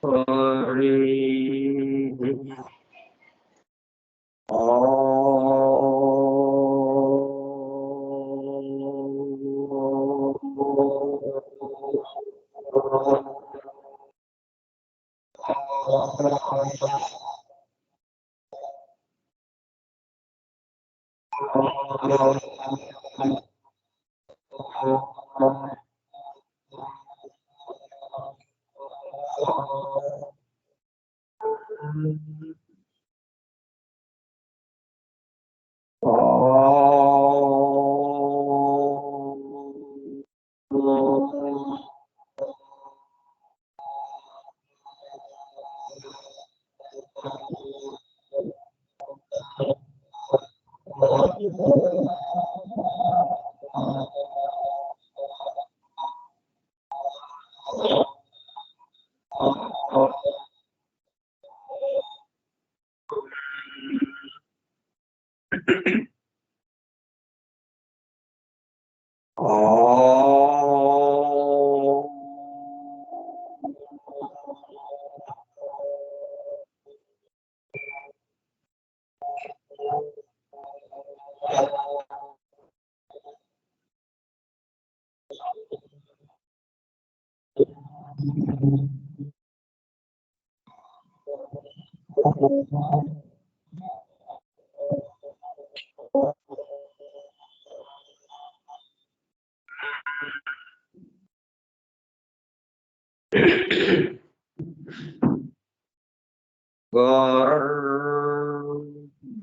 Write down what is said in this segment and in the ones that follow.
हरि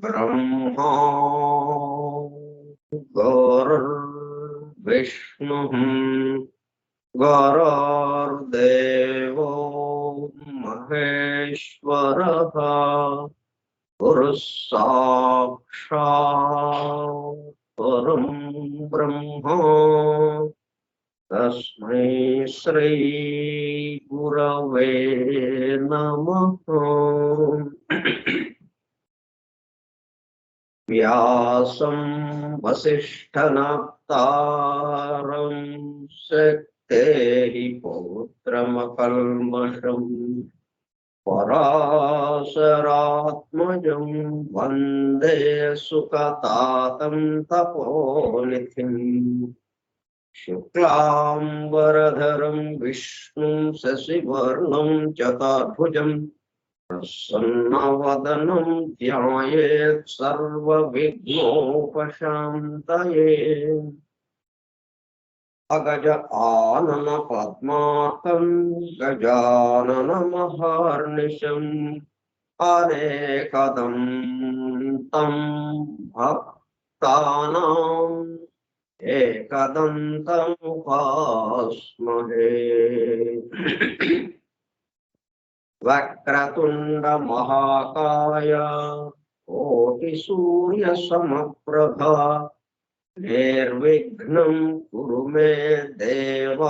ब्रह्मा गुरुर्विष्णुः गुरुर्देवो महेश्वरः गुरुः साक्षात् परं ब्रह्म तस्मै श्री गुरवे नमः। व्यासं वसिष्ठनप्तारं शक्तेः पौत्रमकल्मषम् पराशरात्मजं वन्दे सुकतातं तपोनिधिम् शुक्लांबरधरं विष्णुं शशिवर्णं चतुर्भुजं प्रसन्नवदनं ध्यायेत् सर्वविघ्नोपशान्तये। अगज आनन पद्मार्कं गजाननमहर्निशम् अनेकदं तं भक्तानाम् एकदन्तमुपास्महे। वक्रतुण्ड महाकाय कोटिसूर्यसमप्रभा निर्विघ्नं कुरु मे देव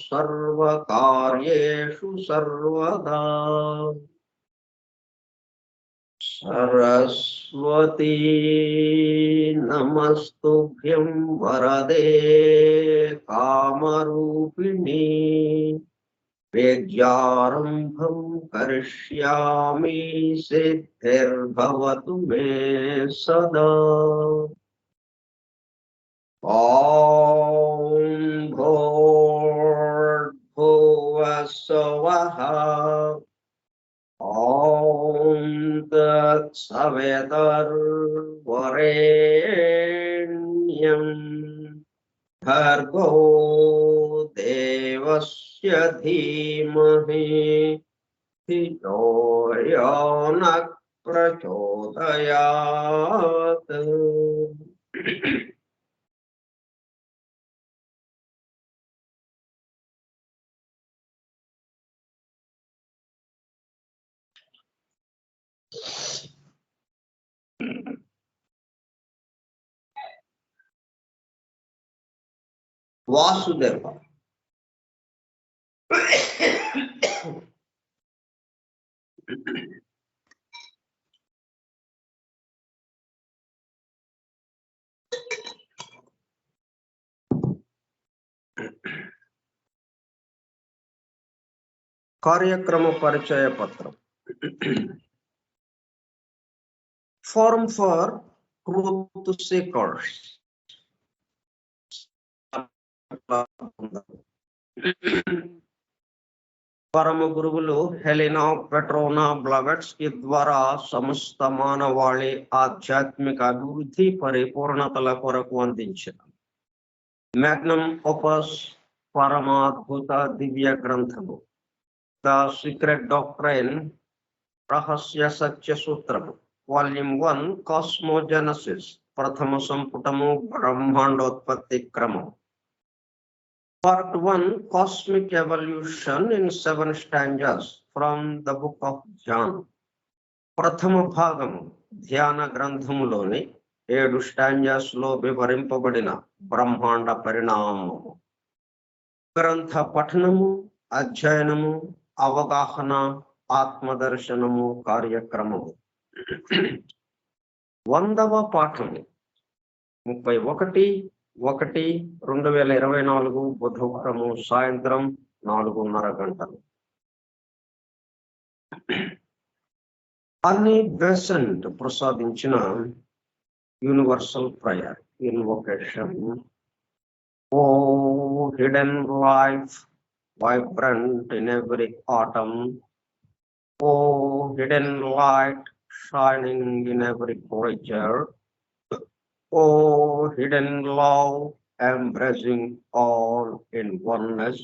सर्वकार्येषु सर्वदा। सरस्वती नमस्तुभ्यं वरदे कामरूपिणी विद्यारम्भं करिष्यामि सिद्धिर्भवतु मे सदा। ॐ भूर्भुवः स्वः ॐ तत्सवितुर्वरेण्यं भर्गो देवस्य धीमहि धियो यो नः प्रचोदयात्। वासुदेव కార్యక్రమ పరిచయ పత్రం. Form for truth seekers. పరమ గురువులు హెలినా పెట్రోనా బ్లవెట్స్కి ద్వారా సమస్త మానవాళి ఆధ్యాత్మిక అభివృద్ధి పరిపూర్ణతల కొరకు అందించిన మ్యాగ్నమ్ ఓపస్ పరమాద్భుత దివ్య గ్రంథము ద సీక్రెట్ డాక్ట్రైన్ రహస్య సత్య సూత్రము వాల్యూమ్ 1 కాస్మోజెనసిస్ ప్రథమ సంపుటము బ్రహ్మాండోత్పత్తి క్రమం. Part 1 Cosmic Evolution in 7 stanzas from the book of John. ప్రథమ భాగము ధ్యాన గ్రంథములోని 7 స్టాంజాస్ లో వివరింపబడిన బ్రహ్మాండ పరిణామము. గ్రంథ పఠనము, అధ్యయనము, అవగాహన, ఆత్మదర్శనము కార్యక్రమము. 100వ పాఠము 31/1/2024 బుధవారము సాయంత్రం 4:30 గంటలు. అన్ని బెసెంట్ ప్రసాదించిన universal prayer invocation. O hidden life vibrant in every atom, O hidden light shining in every creature, O hidden love embracing all in oneness,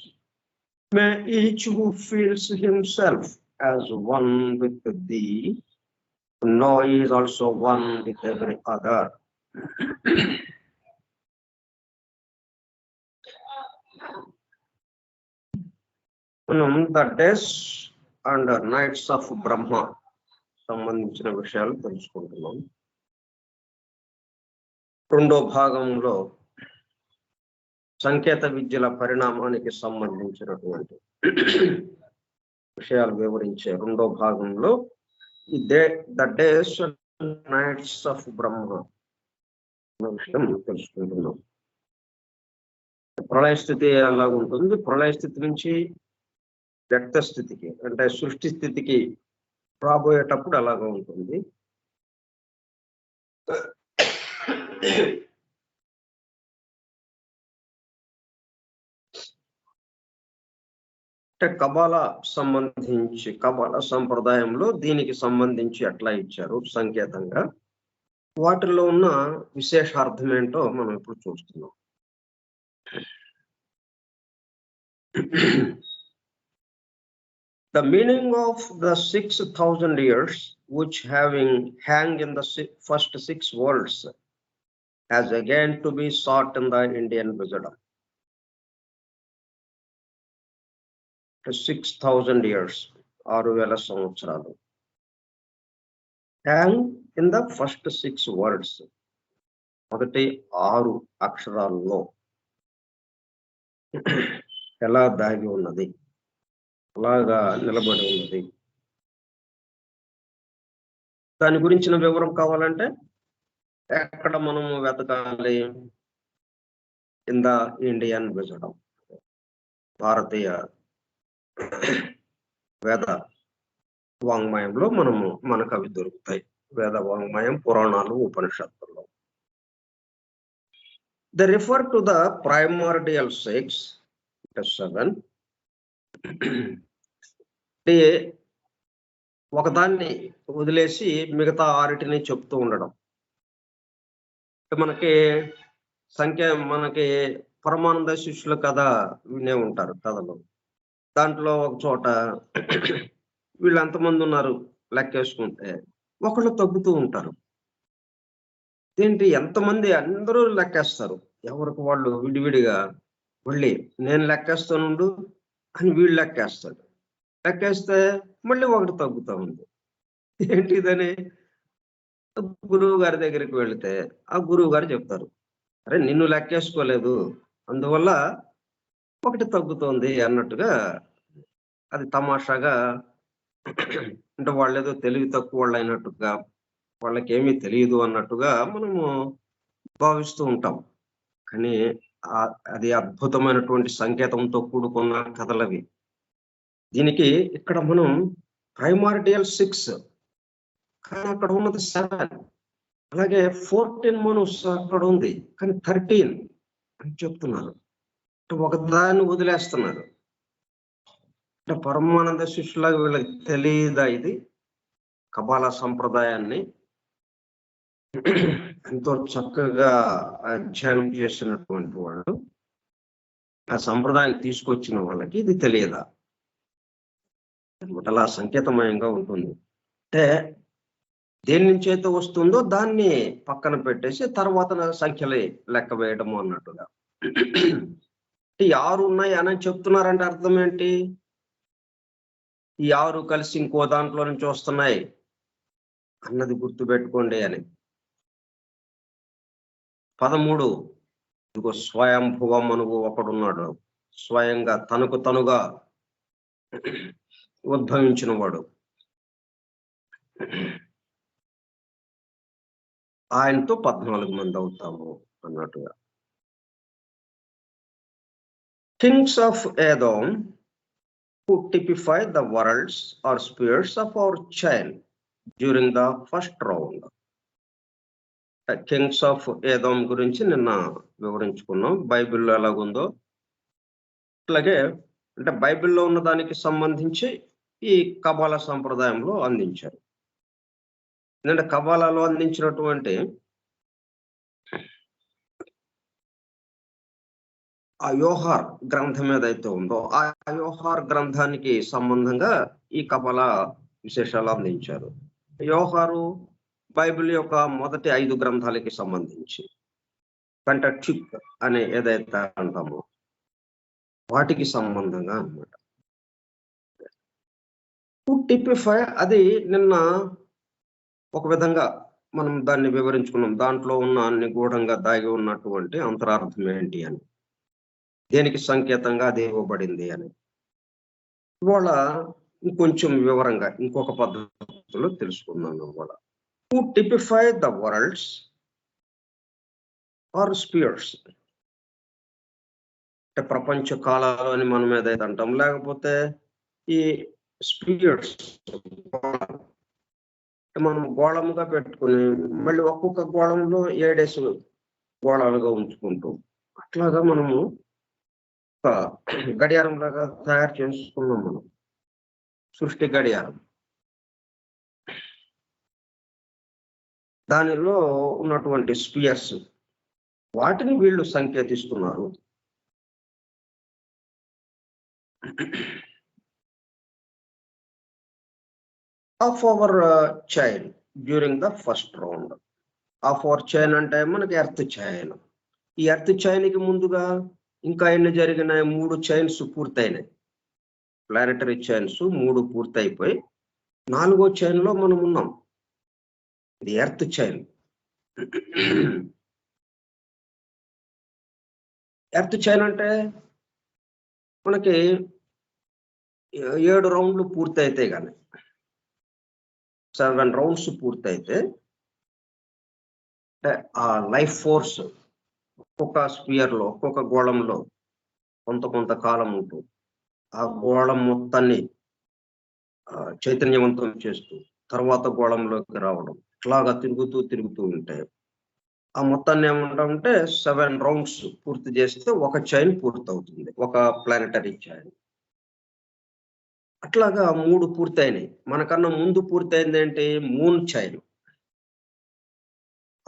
may each who feels himself as one with thee know he is also one with every other. The days and nights of Brahma సంబంధించిన విషయాలు తెలుసుకుంటున్నాం. రెండో భాగంలో సంకేత విద్యల పరిణామానికి సంబంధించినటువంటి విషయాలు వివరించే రెండో భాగంలో the days and nights of Brahma విషయం తెలుసుకుంటున్నాం. ప్రళయ స్థితి ఎలా ఉంటుంది, ప్రళయ స్థితి నుంచి వ్యక్త స్థితికి అంటే సృష్టి స్థితికి రాబోయేటప్పుడు అలాగా ఉంటుంది. అంటే కబాలా సంప్రదాయంలో దీనికి సంబంధించి అట్లా ఇచ్చారు సంకేతంగా. వాటిల్లో ఉన్న విశేషార్థం ఏంటో మనం ఇప్పుడు చూస్తున్నాం. The meaning of the 6,000 years which hang in the first 6 worlds has again to be sought in the Indian wisdom. 6,000 years, 6,000 సంవత్సరాలు. Hang in the first 6 words, మొదటి 6 అక్షరాల్లో ఎలా దాగి ఉన్నది, అలాగా నిలబడి ఉన్నది. దాని గురించిన వివరం కావాలంటే ఎక్కడ మనము వెతకాలి? ఇన్ ద ఇండియన్ విజడం, భారతీయ వేద వాంగ్మయంలో మనకు అవి దొరుకుతాయి. వేద వాంగ్మయం, పురాణాలు, ఉపనిషత్తుల్లో. They refer to the primordial 7. ఒకదాన్ని వదిలేసి మిగతా 6టిని చెప్తూ ఉండడం. మనకి పరమానంద శిష్యుల కథ వినే ఉంటారు కథలో. దాంట్లో ఒక చోట వీళ్ళు ఎంతమంది ఉన్నారు లెక్కేసుకుంటే ఒకళ్ళు తగ్గుతూ ఉంటారు. ఏంటి ఎంతమంది, అందరూ లెక్కేస్తారు, ఎవరికి వాళ్ళు విడివిడిగా. మళ్ళీ నేను లెక్కేస్తానుండు అని వీళ్ళు లెక్కేస్తాడు. లెక్కేస్తే మళ్ళీ ఒకటి తగ్గుతూ ఉంది. ఏంటిదని గురువు గారి దగ్గరికి వెళితే ఆ గురువు గారు చెప్తారు, అరే నిన్ను లెక్కేసుకోలేదు, అందువల్ల ఒకటి తగ్గుతోంది అన్నట్టుగా. అది తమాషాగా, అంటే వాళ్ళు ఏదో తెలివి తక్కువ వాళ్ళు అయినట్టుగా, వాళ్ళకి ఏమీ తెలియదు అన్నట్టుగా మనము భావిస్తూ ఉంటాం. కానీ అది అద్భుతమైనటువంటి సంకేతంతో కూడుకున్న కథలవి. దీనికి ఇక్కడ మనం ప్రైమార్డియల్ 6 కానీ అక్కడ ఉన్నది 7. అలాగే 14 మనస్ అక్కడ ఉంది కానీ 13 అని చెప్తున్నారు. ఒకదాన్ని వదిలేస్తున్నారు. అంటే పరమానంద శిష్యులాగా వీళ్ళకి తెలియదా ఇది కబాలా సంప్రదాయాన్ని ఎంతో చక్కగా అధ్యయనం చేసినటువంటి వాళ్ళు ఆ సంప్రదాయాన్ని తీసుకొచ్చిన వాళ్ళకి ఇది తెలియదా? అలా సంకేతమయంగా ఉంటుంది. అంటే దేని నుంచి అయితే వస్తుందో దాన్ని పక్కన పెట్టేసి తర్వాత సంఖ్యలు లెక్క వేయడము అన్నట్టుగా. ఈ 6 ఉన్నాయి అని చెప్తున్నారంటే అర్థం ఏంటి? ఈ 6 కలిసి ఇంకో దాంట్లో నుంచి వస్తున్నాయి అన్నది గుర్తుపెట్టుకోండి అని. 13 ఇంకో స్వయంభువం అనుగు ఒకడున్నాడు, స్వయంగా తనకు తనుగా ఉద్భవించిన వాడు. ఆయనతో 14 మంది అవుతాము అన్నట్టుగా. Kings of ఏదోమ్ who typify the worlds or spheres of our chain during the first round. Kings of Edom గురించి నిన్న వివరించుకున్నాం. బైబిల్లో ఎలాగుందో అట్లాగే అంటే బైబిల్లో ఉన్న దానికి సంబంధించి ఈ కబాలా సంప్రదాయంలో అందించారు. ఎందుకంటే కబాలాలో అందించినటువంటి ఆ యోహార్ గ్రంథం ఏదైతే ఉందో ఆ యోహార్ గ్రంథానికి సంబంధంగా ఈ కబాలా విశేషాలు అందించారు. యోహారు బైబిల్ యొక్క మొదటి 5 గ్రంథాలకి సంబంధించి పెంటట్యూక్ అనే ఏదైతే అంటామో వాటికి సంబంధంగా అన్నమాట. టిపిఫై అది నిన్న ఒక విధంగా మనం దాన్ని వివరించుకున్నాం. దాంట్లో ఉన్న నిగూఢంగా దాగి ఉన్నటువంటి అంతరార్థం ఏంటి అని, దేనికి సంకేతంగా అది ఇవ్వబడింది అని ఇవాళ ఇంకొంచెం వివరంగా ఇంకొక పద్ధతిలో తెలుసుకుందాం. ఇవాళ who typify the worlds or spheres, అంటే ప్రపంచ కాలాలు అని మనం ఏదైతే అంటాం, లేకపోతే ఈ స్పియర్స్ మనం గోళముగా పెట్టుకుని మళ్ళీ ఒక్కొక్క గోళంలో 7 గోళాలుగా ఉంచుకుంటూ అట్లాగా మనము ఒక గడియారం లాగా తయారు చేసుకున్నాం మనం, సృష్టి గడియారం. దానిలో ఉన్నటువంటి స్పియర్స్ వాటిని వీళ్ళు సంకేతిస్తున్నారు. Of our chain during the first round. Of our chain అంటే మనకి ఎర్త్ చైన్. ఈ ఎర్త్ చైన్కి ముందుగా ఇంకా ఎన్ని జరిగినాయి? 3 చైన్స్ పూర్తయినాయి. ప్లానెటరీ చైన్స్ 3 పూర్తయిపోయి 4వ చైన్లో మనం ఉన్నాం. ఇది ఎర్త్ చైన్. ఎర్త్ చైన్ అంటే మనకి 7 రౌండ్లు పూర్తయితే కానీ 7 రౌండ్స్ పూర్తయితే ఆ లైఫ్ ఫోర్స్ ఒక్కొక్క స్పియర్లో ఒక్కొక్క గోళంలో కొంత కాలం ఉంటూ ఆ గోళం మొత్తాన్ని చైతన్యవంతం చేస్తూ తర్వాత గోళంలోకి రావడం, ఇట్లాగా తిరుగుతూ ఉంటే ఆ మొత్తాన్ని ఏమంటామంటే 7 రౌండ్స్ పూర్తి చేస్తే ఒక చైన్ పూర్తవుతుంది, ఒక ప్లానెటరీ చైన్. అట్లాగా 3 పూర్తయినాయి. మనకన్నా ముందు పూర్తయింది ఏంటి? Moon chain.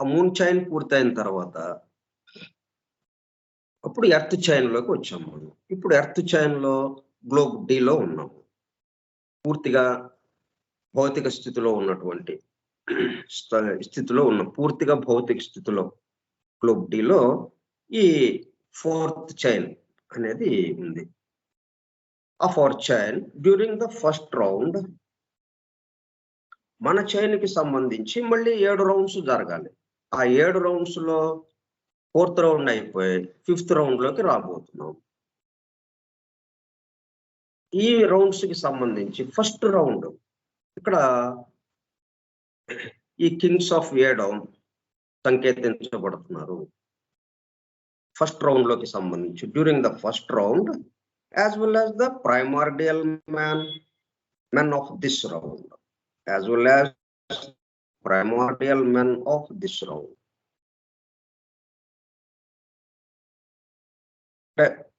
ఆ మూన్ చైన్ పూర్తయిన తర్వాత అప్పుడు ఎర్త్ చైన్లోకి వచ్చాము మనం. ఇప్పుడు ఎర్త్ చైన్లో గ్లోబ్ డీలో ఉన్నాము. పూర్తిగా భౌతిక స్థితిలో ఉన్నటువంటి స్థితిలో ఉన్నాం. పూర్తిగా భౌతిక స్థితిలో గ్లోబ్ డీలో ఈ 4th చైన్ అనేది ఉంది. Of our chain during the first round, మన చైన్కి సంబంధించి మళ్ళీ 7 రౌండ్స్ జరగాలి. ఆ 7 రౌండ్స్ లో 4th రౌండ్ అయిపోయి 5th రౌండ్లోకి రాబోతున్నాం. ఈ రౌండ్స్ కి సంబంధించి ఫస్ట్ రౌండ్ ఇక్కడ ఈ కింగ్స్ ఆఫ్ ఏడోమ్ సంకేతించబడుతున్నారు. ఫస్ట్ రౌండ్ లోకి సంబంధించి during the first round as well as the primordial men of this round, as well as primordial men of this round.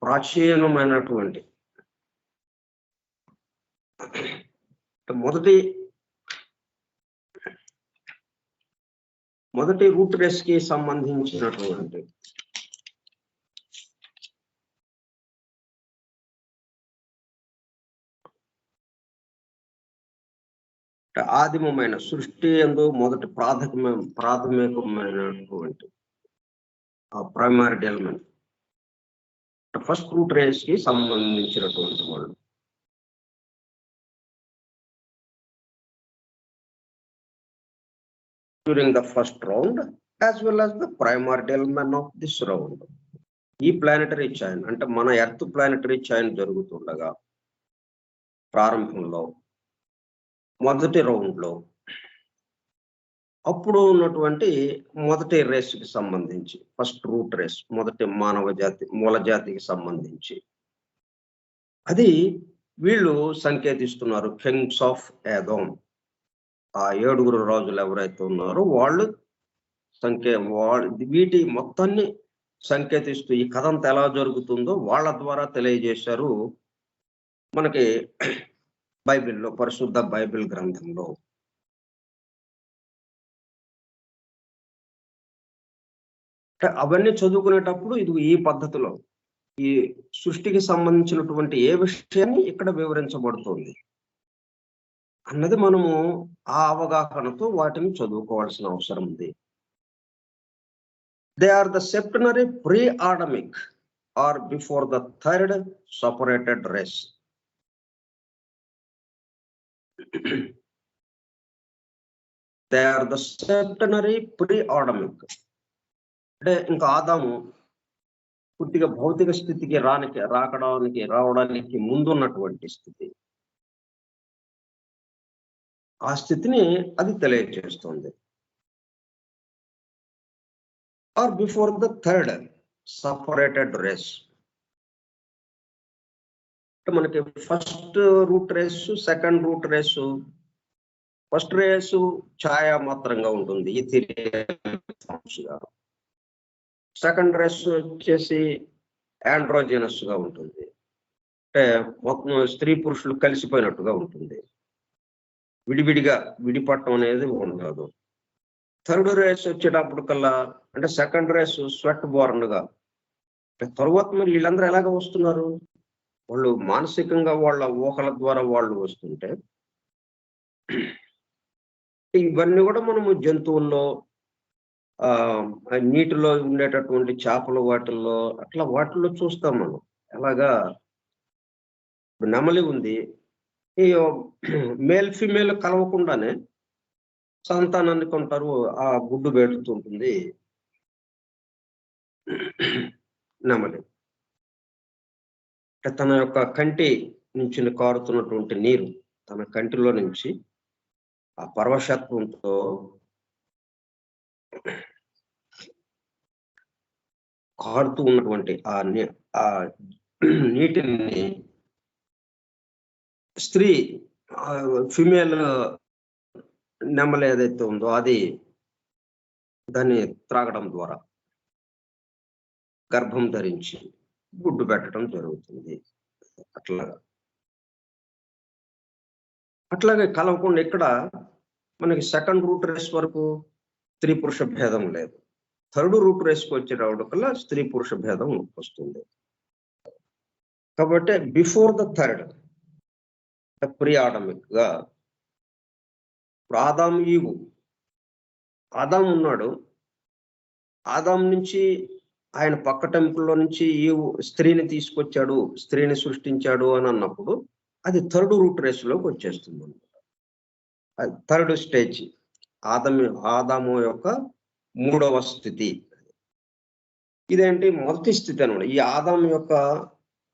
ప్రాచీనమైనటువంటి మొదటి రూట్ రేస్ కి సంబంధించినటువంటి ఆదిమమైన సృష్టి యందు మొదటి ప్రాథమికమైనటువంటి primary element first root race కి సంబంధించినటువంటి వాళ్ళు. During the first round as well as the primary men of this round. ఈ ప్లానెటరీ చైన్ అంటే మన ఎర్త్ ప్లానెటరీ చైన్ జరుగుతుండగా ప్రారంభంలో మొదటి రౌండ్ లో అప్పుడు ఉన్నటువంటి మొదటి రేస్ కి సంబంధించి ఫస్ట్ రూట్ రేస్, మొదటి మానవ జాతి మూల జాతికి సంబంధించి అది వీళ్ళు సంకేతిస్తున్నారు. కింగ్స్ ఆఫ్ ఏదోమ్, ఆ 7 రాజులు ఎవరైతే ఉన్నారో వాళ్ళు వీటి మొత్తాన్ని సంకేతిస్తూ ఈ కథ అంతా ఎలా జరుగుతుందో వాళ్ళ ద్వారా తెలియజేశారు మనకి బైబిల్లో, పరిశుద్ధ బైబిల్ గ్రంథంలో. అవన్నీ చదువుకునేటప్పుడు ఇది ఈ పద్ధతిలో ఈ సృష్టికి సంబంధించినటువంటి ఏ విషయాన్ని ఇక్కడ వివరించబడుతుంది అన్నది మనము ఆ అవగాహనతో వాటిని చదువుకోవాల్సిన అవసరం ఉంది. They are the septenary pre Adamic or before the third separated race. They are the septenary pre Adamic అంటే ఇంకా ఆదాము పూర్తిగా భౌతిక స్థితికి రావడానికి ముందున్నటువంటి స్థితి, ఆ స్థితిని అది తెలియజేస్తుంది. Or before the third separated race. మనకి first root race, second root race. First race ఛాయా మాత్రంగా ఉంటుంది, ఇథీరియల్గా. సెకండ్ రేస్ వచ్చేసి ఆండ్రోజినస్ గా ఉంటుంది, అంటే మొత్తం స్త్రీ పురుషులు కలిసిపోయినట్టుగా ఉంటుంది, విడిపడటం అనేది ఉండదు. థర్డ్ రేస్ వచ్చేటప్పుడు కల్లా అంటే సెకండ్ రేస్ స్వెట్ బోర్న్ గా. తరువాత మరి వీళ్ళందరూ ఎలాగ వస్తున్నారు? వాళ్ళు మానసికంగా వాళ్ళ ఊహల ద్వారా వాళ్ళు వస్తుంటే ఇవన్నీ కూడా మనము జంతువుల్లో, నీటిలో ఉండేటటువంటి చేపలు వాటిల్లో చూస్తాం మనం. ఎలాగా నెమలి ఉంది, ఈ మేల్ ఫీమేల్ కలవకుండానే సంతానాన్ని కొంటారు, ఆ గుడ్డు పెడుతుంటుంది నెమలి. తన యొక్క కంటి నుంచి కారుతున్నటువంటి నీరు, తన కంటిలో నుంచి ఆ పరవశత్వంతో కారుతూ ఉన్నటువంటి ఆ నీటిని స్త్రీ ఫిమేల్ నెమలి ఏదైతే ఉందో అది దాన్ని త్రాగడం ద్వారా గర్భం ధరించి గుడ్డు పెట్టడం జరుగుతుంది. అట్లాగే కలవకుండా ఇక్కడ మనకి సెకండ్ రూట్ రేస్ వరకు స్త్రీ పురుష భేదం లేదు. థర్డ్ రూట్ రేస్కి వచ్చేటప్పుడు కల్లా స్త్రీ పురుష భేదం వస్తుంది. కాబట్టి బిఫోర్ ద థర్డ్ ప్రీ ఆడమిక్ గా ఆదాం ఉన్నాడు. ఆదాం నుంచి ఆయన పక్క టెంపుల్లో నుంచి స్త్రీని తీసుకొచ్చాడు, స్త్రీని సృష్టించాడు అని అన్నప్పుడు అది థర్డ్ రూట్ రేస్ లోకి వచ్చేస్తుంది అనమాట. థర్డ్ స్టేజ్ ఆదాము యొక్క 3వ స్థితి. ఇదేంటి మొదటి స్థితి అనమాట. ఈ ఆదాము యొక్క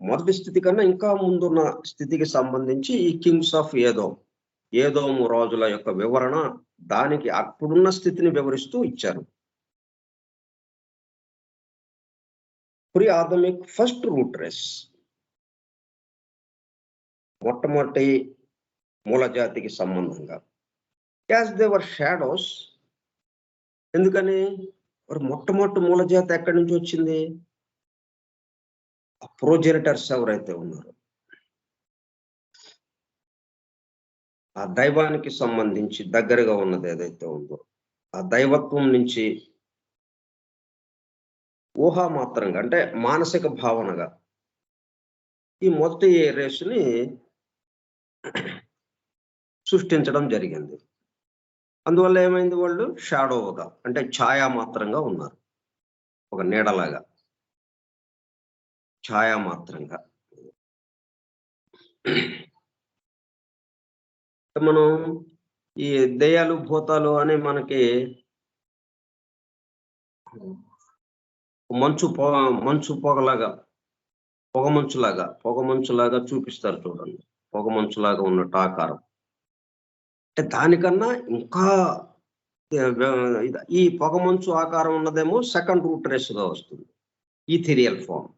మొదటి స్థితి కన్నా ఇంకా ముందున్న స్థితికి సంబంధించి ఈ కింగ్స్ ఆఫ్ ఏదోము రాజుల యొక్క వివరణ దానికి అప్పుడున్న స్థితిని వివరిస్తూ ఇచ్చారు. Pre Adamic first root race మొట్టమొదటి మూల జాతికి సంబంధంగా. As they were shadows. ఎందుకని? మరి మొట్టమొదటి మూల జాతి ఎక్కడి నుంచి వచ్చింది? ప్రోజెనిటర్స్ ఎవరైతే ఉన్నారో, ఆ దైవానికి సంబంధించి దగ్గరగా ఉన్నది ఏదైతే ఉందో, ఆ దైవత్వం నుంచి ఊహామాత్రంగా అంటే మానసిక భావనగా ఈ మొదటి రేసుని సృష్టించడం జరిగింది. అందువల్ల ఏమైంది? వాళ్ళు షాడోగా అంటే ఛాయామాత్రంగా ఉన్నారు. ఒక నీడలాగా ఛాయామాత్రంగా. మనం ఈ దెయ్యాలు, భూతాలు అని మనకి మంచు పొగలాగా, పొగమంచులాగా చూపిస్తారు చూడండి. పొగమంచులాగా ఉన్నట్టు ఆకారం. అంటే దానికన్నా ఇంకా ఈ పొగమంచు ఆకారం ఉన్నదేమో సెకండ్ రూట్ రేస్‌గా వస్తుంది. ఈథీరియల్ ఫార్మ్.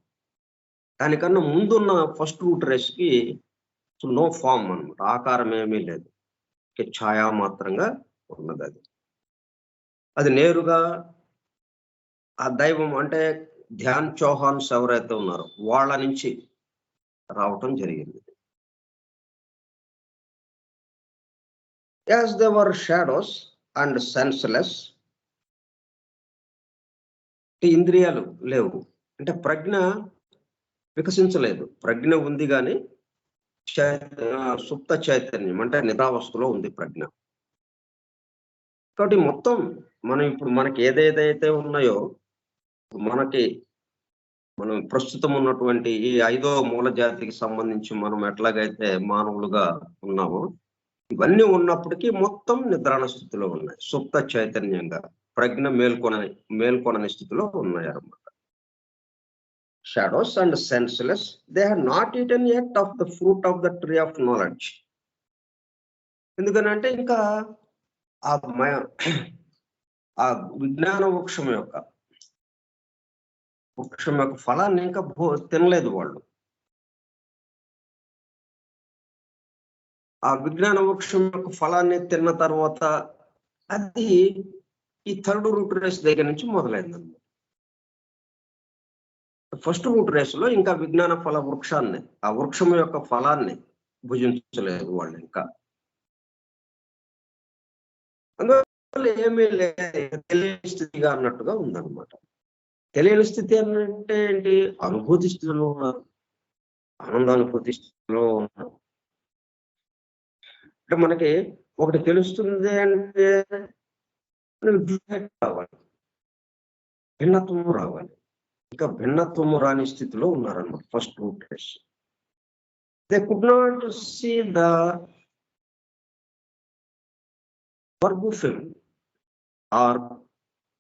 దానికన్నా ముందున్న ఫస్ట్ రూట్ రేస్‌కి నో ఫార్మ్ అన్నమాట. ఆకారం ఏమీ లేదు. ఛాయామాత్రంగా ఉన్నదది. అది నేరుగా ఆ దైవం అంటే ధ్యాన్ చౌహాన్స్ ఎవరైతే ఉన్నారో వాళ్ళ నుంచి రావటం జరిగింది. As they were shadows and senseless. ఇంద్రియాలు లేవు. అంటే ప్రజ్ఞ వికసించలేదు. ప్రజ్ఞ ఉంది గాని సుప్త చైతన్యం అంటే నిద్రావస్థలో ఉంది ప్రజ్ఞ. కాబట్టి మొత్తం మనకి ఏదేదైతే ఉన్నాయో మనం ప్రస్తుతం ఉన్నటువంటి ఈ 5వ మూల జాతికి సంబంధించి మనం ఎట్లాగైతే మానవులుగా ఉన్నామో ఇవన్నీ ఉన్నప్పటికీ మొత్తం నిద్రాణ స్థితిలో ఉన్నాయి. సుప్త చైతన్యంగా ప్రజ్ఞ మేల్కొనని స్థితిలో ఉన్నాయన్నమాట. Shadows and senseless, they have not eaten yet of the fruit of the tree of knowledge. ఎందుకనంటే ఇంకా ఆ విజ్ఞాన వృక్షం యొక్క ఫలాన్ని ఇంకా తినలేదు వాళ్ళు. ఆ విజ్ఞాన వృక్షం యొక్క ఫలాన్ని తిన్న తర్వాత అది ఈ థర్డ్ రూట్ రేస్ దగ్గర నుంచి మొదలైందండి. ఫస్ట్ రూట్ రేస్ లో ఇంకా విజ్ఞాన ఫల వృక్షాన్ని, ఆ వృక్షం యొక్క ఫలాన్ని భుజించలేదు వాళ్ళు ఇంకా. అందువల్ల ఏమీ లేదు, తెలియని స్థితిగా అన్నట్టుగా ఉందన్నమాట. తెలియని స్థితి అంటే ఏంటి? అనుభూతి స్థితిలో ఉన్నారు, ఆనందానుభూతి స్థితిలో ఉన్నారు. అంటే మనకి ఒకటి తెలుస్తుంది అంటే రావాలి, భిన్నత్వము రావాలి. ఇంకా భిన్నత్వము రాని స్థితిలో ఉన్నారన్నమాట first root race. They could not see the verb film or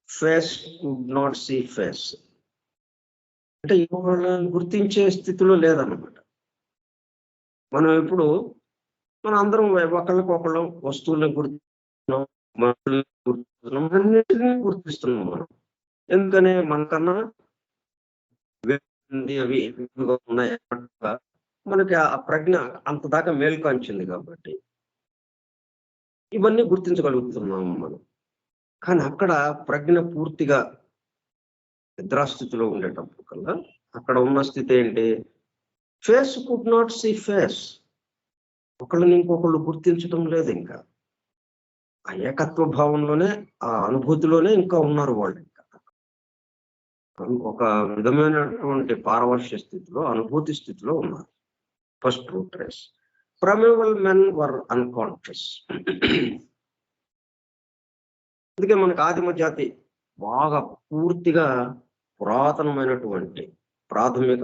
face could not see face. అంటే వాళ్ళని గుర్తించే స్థితిలో లేదన్నమాట. మనం ఇప్పుడు అందరం ఒకళ్ళకొకళ్ళు వస్తువులను గుర్తిస్తున్నాం, మనుషుల్ని గుర్తిస్తున్నాం, అన్నిటినీ గుర్తిస్తున్నాం మనం. ఎందుకని? మనకన్నా అవి ఉన్నాయి, మనకి ఆ ప్రజ్ఞ అంత దాకా మేల్కొంచింది కాబట్టి ఇవన్నీ గుర్తించగలుగుతున్నాము మనం. కానీ అక్కడ ప్రజ్ఞ పూర్తిగా నిద్రాస్థితిలో ఉండేటప్పుడు కల్లా అక్కడ ఉన్న స్థితి ఏంటి? Face could not see face. ఒకళ్ళని ఇంకొకళ్ళు గుర్తించడం లేదు. ఇంకా ఆ ఏకత్వ భావంలోనే, ఆ అనుభూతిలోనే ఇంకా ఉన్నారు వాళ్ళు. ఇంకా ఒక విధమైనటువంటి పారవశ్య స్థితిలో, అనుభూతి స్థితిలో ఉన్నారు first root race. Primeval men were unconscious. అందుకే మనకు ఆదిమ జాతి బాగా పూర్తిగా పురాతనమైనటువంటి ప్రాథమిక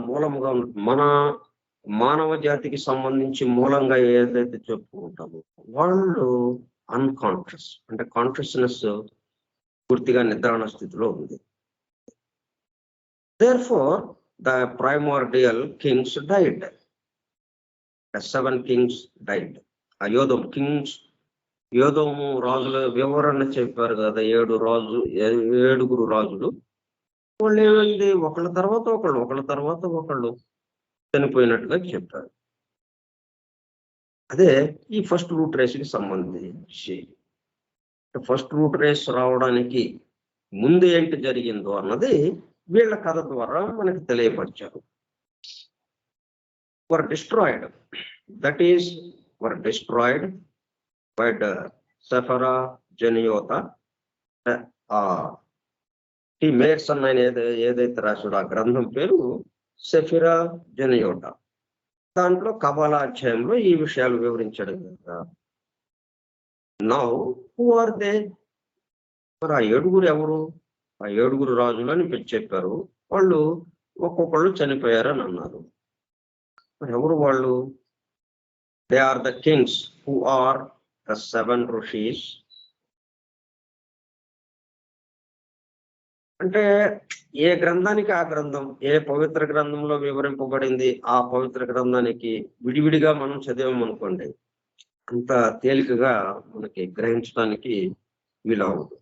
మూలముగా మన మానవ జాతికి సంబంధించి మూలంగా ఏదైతే చెప్పుకుంటామో వాళ్ళు అన్కాన్షియస్ అంటే కాన్షియస్నెస్ పూర్తిగా నిద్రాణ స్థితిలో ఉంది. Therefore, the primordial kings died. The 7 kings died. ఆ యోధము రాజుల వివరణ చెప్పారు కదా, 7 రాజులు. వాళ్ళు ఏమైంది? ఒకళ్ళ తర్వాత ఒకళ్ళు చనిపోయినట్టుగా చెప్పారు. అదే ఈ ఫస్ట్ రూట్ రేస్కి సంబంధించి ఫస్ట్ రూట్ రేస్ రావడానికి ముందు ఏంటి జరిగిందో అన్నది వీళ్ళ కథ ద్వారా మనకి తెలియపరిచారు. Were destroyed, that is were destroyed by Siphra Dzeniouta. ఈ మేర్సన్ ఆయన ఏదైతే రాశాడో ఆ గ్రంథం పేరు సెఫిరా జెనియోటా. దాంట్లో కబాలా అధ్యాయంలో ఈ విషయాలు వివరించాడు కదా. Now who are they? మరి ఆ ఏడుగురు ఎవరు? ఆ ఏడుగురు రాజులు అని చెప్పారు. వాళ్ళు ఒక్కొక్కళ్ళు చనిపోయారని అన్నారు. మరి ఎవరు వాళ్ళు? They are the kings who are the 7 rishis. అంటే ఏ గ్రంథానికి ఆ గ్రంథం, ఏ పవిత్ర గ్రంథంలో వివరింపబడింది ఆ పవిత్ర గ్రంథానికి విడివిడిగా మనం చదివామనుకోండి, అంత తేలికగా మనకి గ్రహించడానికి వీలవదు.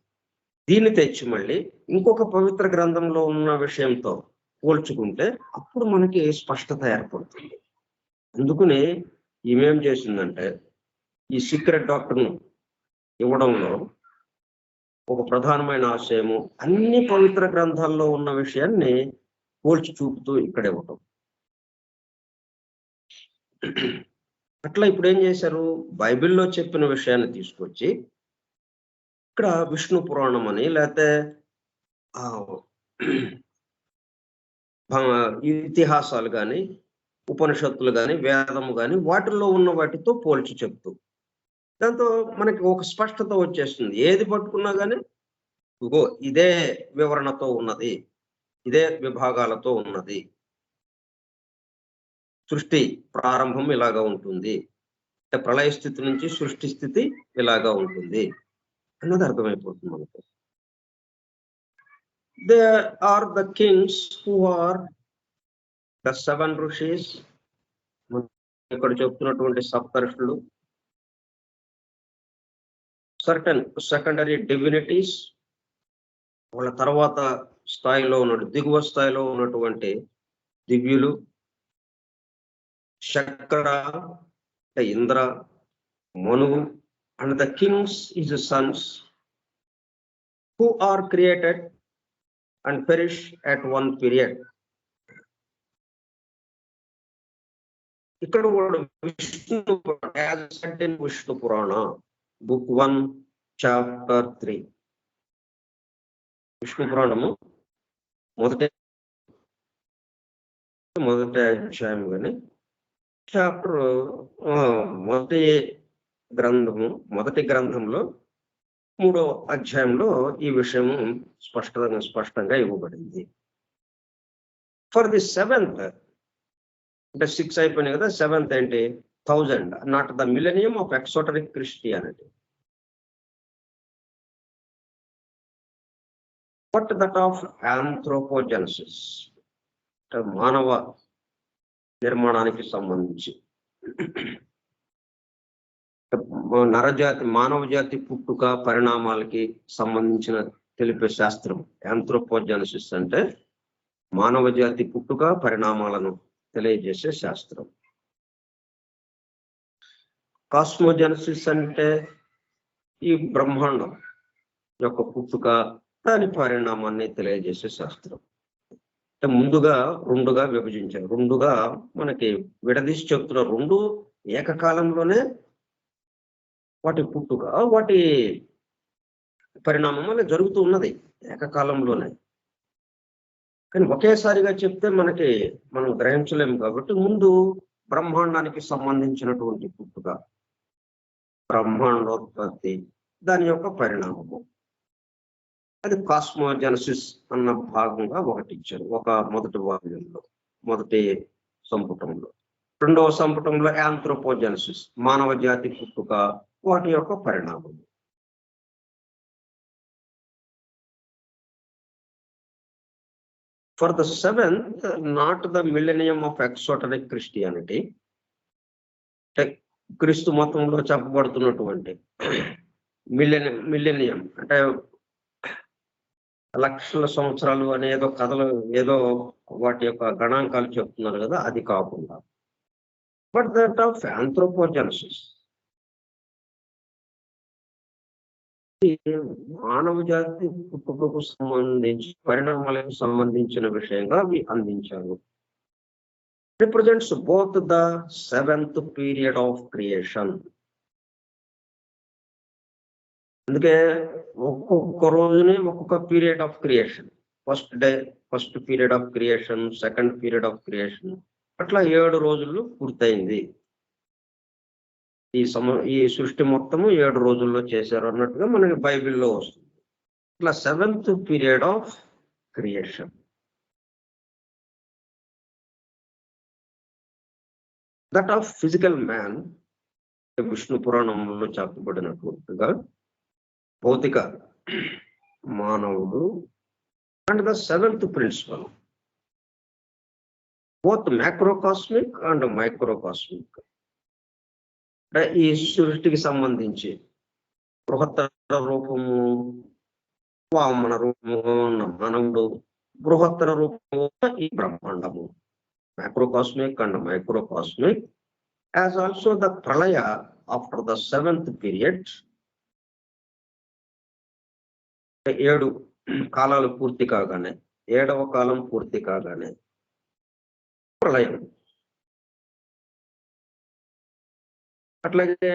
దీన్ని తెచ్చి మళ్ళీ ఇంకొక పవిత్ర గ్రంథంలో ఉన్న విషయంతో పోల్చుకుంటే అప్పుడు మనకి స్పష్టత ఏర్పడుతుంది. అందుకని ఈమెం చేసిందంటే ఈ సీక్రెట్ డాక్టర్ను ఇవ్వడంలో ఒక ప్రధానమైన ఆశయము అన్ని పవిత్ర గ్రంథాల్లో ఉన్న విషయాన్ని పోల్చి చూపుతూ ఇక్కడ ఇవ్వటం. అట్లా ఇప్పుడు ఏం చేశారు? బైబిల్లో చెప్పిన విషయాన్ని తీసుకొచ్చి ఇక్కడ విష్ణు పురాణం అని లేకపోతే ఇతిహాసాలు కానీ ఉపనిషత్తులు కానీ వేదము కానీ వాటిల్లో ఉన్న వాటితో పోల్చి చెప్తూ దాంతో మనకి ఒక స్పష్టత వచ్చేస్తుంది. ఏది పట్టుకున్నా కానీ ఇదే వివరణతో ఉన్నది, ఇదే విభాగాలతో ఉన్నది, సృష్టి ప్రారంభం ఇలాగా ఉంటుంది, ప్రళయ స్థితి నుంచి సృష్టి స్థితి ఇలాగా ఉంటుంది అన్నది అర్థమైపోతుంది మనకు. They are the kings who are the 7 rishis. ఇక్కడ చెప్తున్నటువంటి సప్తర్షులు, సర్టన్ సెకండరీ డివినిటీస్, వాళ్ళ తర్వాత స్థాయిలో ఉన్న దిగువ స్థాయిలో ఉన్నటువంటి దివ్యులు, శక్ర ఇంద్ర, మనువు, and the Kings is Sons who are created and perish at one period. ఇక్కడ విష్ణు విష్ణు పురాణ బుక్ 1 చాప్టర్ 3 విష్ణు పురాణము మొదటి అధ్యాయం కానీ చాప్టర్ మొదటి గ్రంథంలో 3వ అధ్యాయంలో ఈ విషయము స్పష్టంగా ఇవ్వబడింది. ఫర్ ది 7th, అంటే 6 అయిపోయినాయి కదా, 7th ఏంటి? 1000, not the millennium of exoteric Christianity, but that of anthropogenesis, మానవ నిర్మాణానికి సంబంధించి మానవ జాతి పుట్టుక పరిణామాలకి సంబంధించిన తెలిపే శాస్త్రం. ఆంథ్రోపోజెనసిస్ అంటే మానవ జాతి పుట్టుక పరిణామాలను తెలియజేసే శాస్త్రం. కాస్మోజెనసిస్ అంటే ఈ బ్రహ్మాండం యొక్క పుట్టుక దాని పరిణామాన్ని తెలియజేసే శాస్త్రం. అంటే ముందుగా 2గా విభజించారు. 2గా మనకి విడదీసి చెప్తున్న 2 ఏకకాలంలోనే వాటి పుట్టుక వాటి పరిణామం అనేది జరుగుతూ ఉన్నది ఏకకాలంలోనే. కానీ ఒకేసారిగా చెప్తే మనం గ్రహించలేము కాబట్టి ముందు బ్రహ్మాండానికి సంబంధించినటువంటి పుట్టుక, బ్రహ్మాండోత్పత్తి, దాని యొక్క పరిణామము, అది కాస్మోజెనసిస్ అన్న భాగంగా ఒకటి ఇచ్చారు. మొదటి వాల్యంలో, మొదటి సంపుటంలో. 2వ సంపుటంలో ఆంథ్రోపోజెనసిస్, మానవ జాతి పుట్టుక, వాటి యొక్క పరిణామం. For the 7th, not the millennium of exoteric Christianity, క్రీస్తు మతంలో చెప్పబడుతున్నటువంటి మిలేనియం అంటే లక్షల సంవత్సరాలు అనే కథలు ఏదో వాటి యొక్క గణాంకాలు చెప్తున్నారు కదా, అది కాకుండా but that of anthropogenesis. మానవ జాతి పుట్టుకకు సంబంధించి పరిణామాలకు సంబంధించిన విషయంగా అవి అందించారు. Represents both the 7th period of creation. అందుకే ఒక్కొక్క రోజుని ఒక్కొక్క period of creation. First day, first period of creation, second period of creation, అట్లా 7 రోజుల్లో పూర్తయింది. ఈ సృష్టి మొత్తము 7 రోజుల్లో చేశారు అన్నట్టుగా మనకి బైబిల్లో వస్తుంది. ఇట్లా 7th period of creation. That of physical man, Vishnu పురాణంలో చెప్పబడినట్టుగా భౌతిక మానవుడు, and the 7th principle, both macrocosmic and microcosmic. ఈ సృష్టికి సంబంధించి బృహత్తర రూపము, వామన రూపము మానవుడు, బృహత్తర రూపము ఈ బ్రహ్మాండము, మ్యాక్రోకాస్మిక్ and మైక్రోకాస్మిక్, as also the Pralaya after the 7th period. 7 కాలాలు పూర్తి కాగానే, 7వ కాలం పూర్తి కాగానే ప్రళయం. అట్లాగే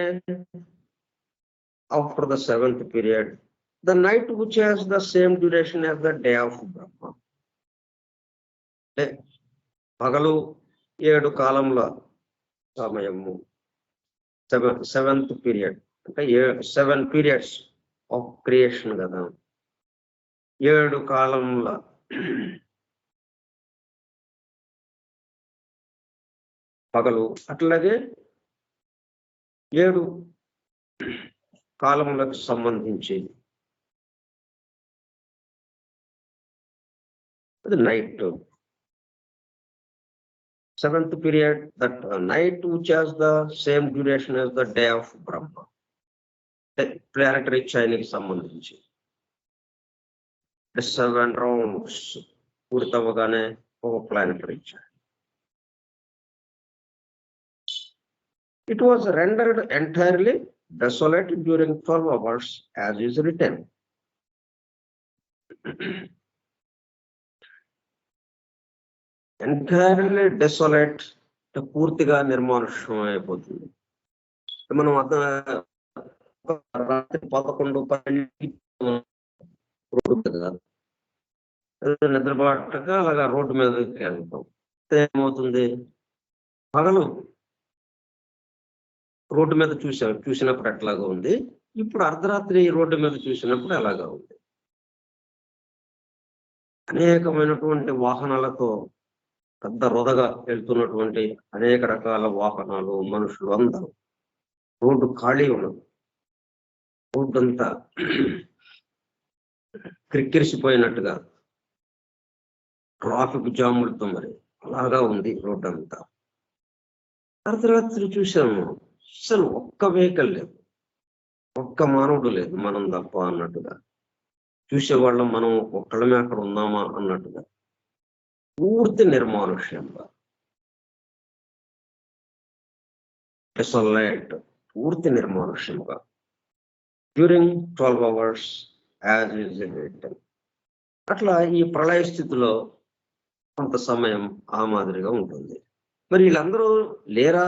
after the 7th period, the night which has the same duration as the day of Brahma. పగలు 7 కాలంలో సమయము, 7th పీరియడ్ అంటే 7 పీరియడ్స్ ఆఫ్ క్రియేషన్ కదా, 7 కాలంలో పగలు. అట్లాగే 7 కాలములకు సంబంధించి అది night. 7th period, that night which has the same duration as the day of Brahma. Planetary చైన్కి సంబంధించి 7 రౌండ్స్ పూర్తవగానే ఒక planetary chain. It was rendered entirely desolate during 12 hours, as is written. Entirely desolate, పూర్తిగా నిర్మానుష్యం అయిపోతుంది. మనం రాత్రి 11-12 నిద్రపాటగా అలాగా రోడ్డు మీదకి వెళ్తాం. ఏమవుతుంది, పగలు రోడ్డు మీద చూసినప్పుడు ఎట్లాగా ఉంది, ఇప్పుడు అర్ధరాత్రి రోడ్డు మీద చూసినప్పుడు ఎలాగా ఉంది. అనేకమైనటువంటి వాహనాలతో పెద్ద రొదగా వెళ్తున్నటువంటి అనేక రకాల వాహనాలు, మనుషులు అందరూ, రోడ్డు ఖాళీ ఉండదు, రోడ్డు అంతా క్రిక్కిరిసిపోయినట్టుగా ట్రాఫిక్ జాములతో మరి అలాగా ఉంది రోడ్డు అంతా. అర్ధరాత్రి చూసాము, అసలు ఒక్క వెహికల్ లేదు, ఒక్క మానవుడు లేదు, మనం తప్ప అన్నట్టుగా. చూసేవాళ్ళం మనం ఒక్కళ్ళమే అక్కడ ఉన్నామా అన్నట్టుగా, పూర్తి నిర్మానుష్యంగా, డెసోలేట్, పూర్తి నిర్మానుష్యంగా during 12 hours as is return. అట్లా ఈ ప్రళయ స్థితిలో కొంత సమయం ఆ మాదిరిగా ఉంటుంది. మరి వీళ్ళందరూ లేరా?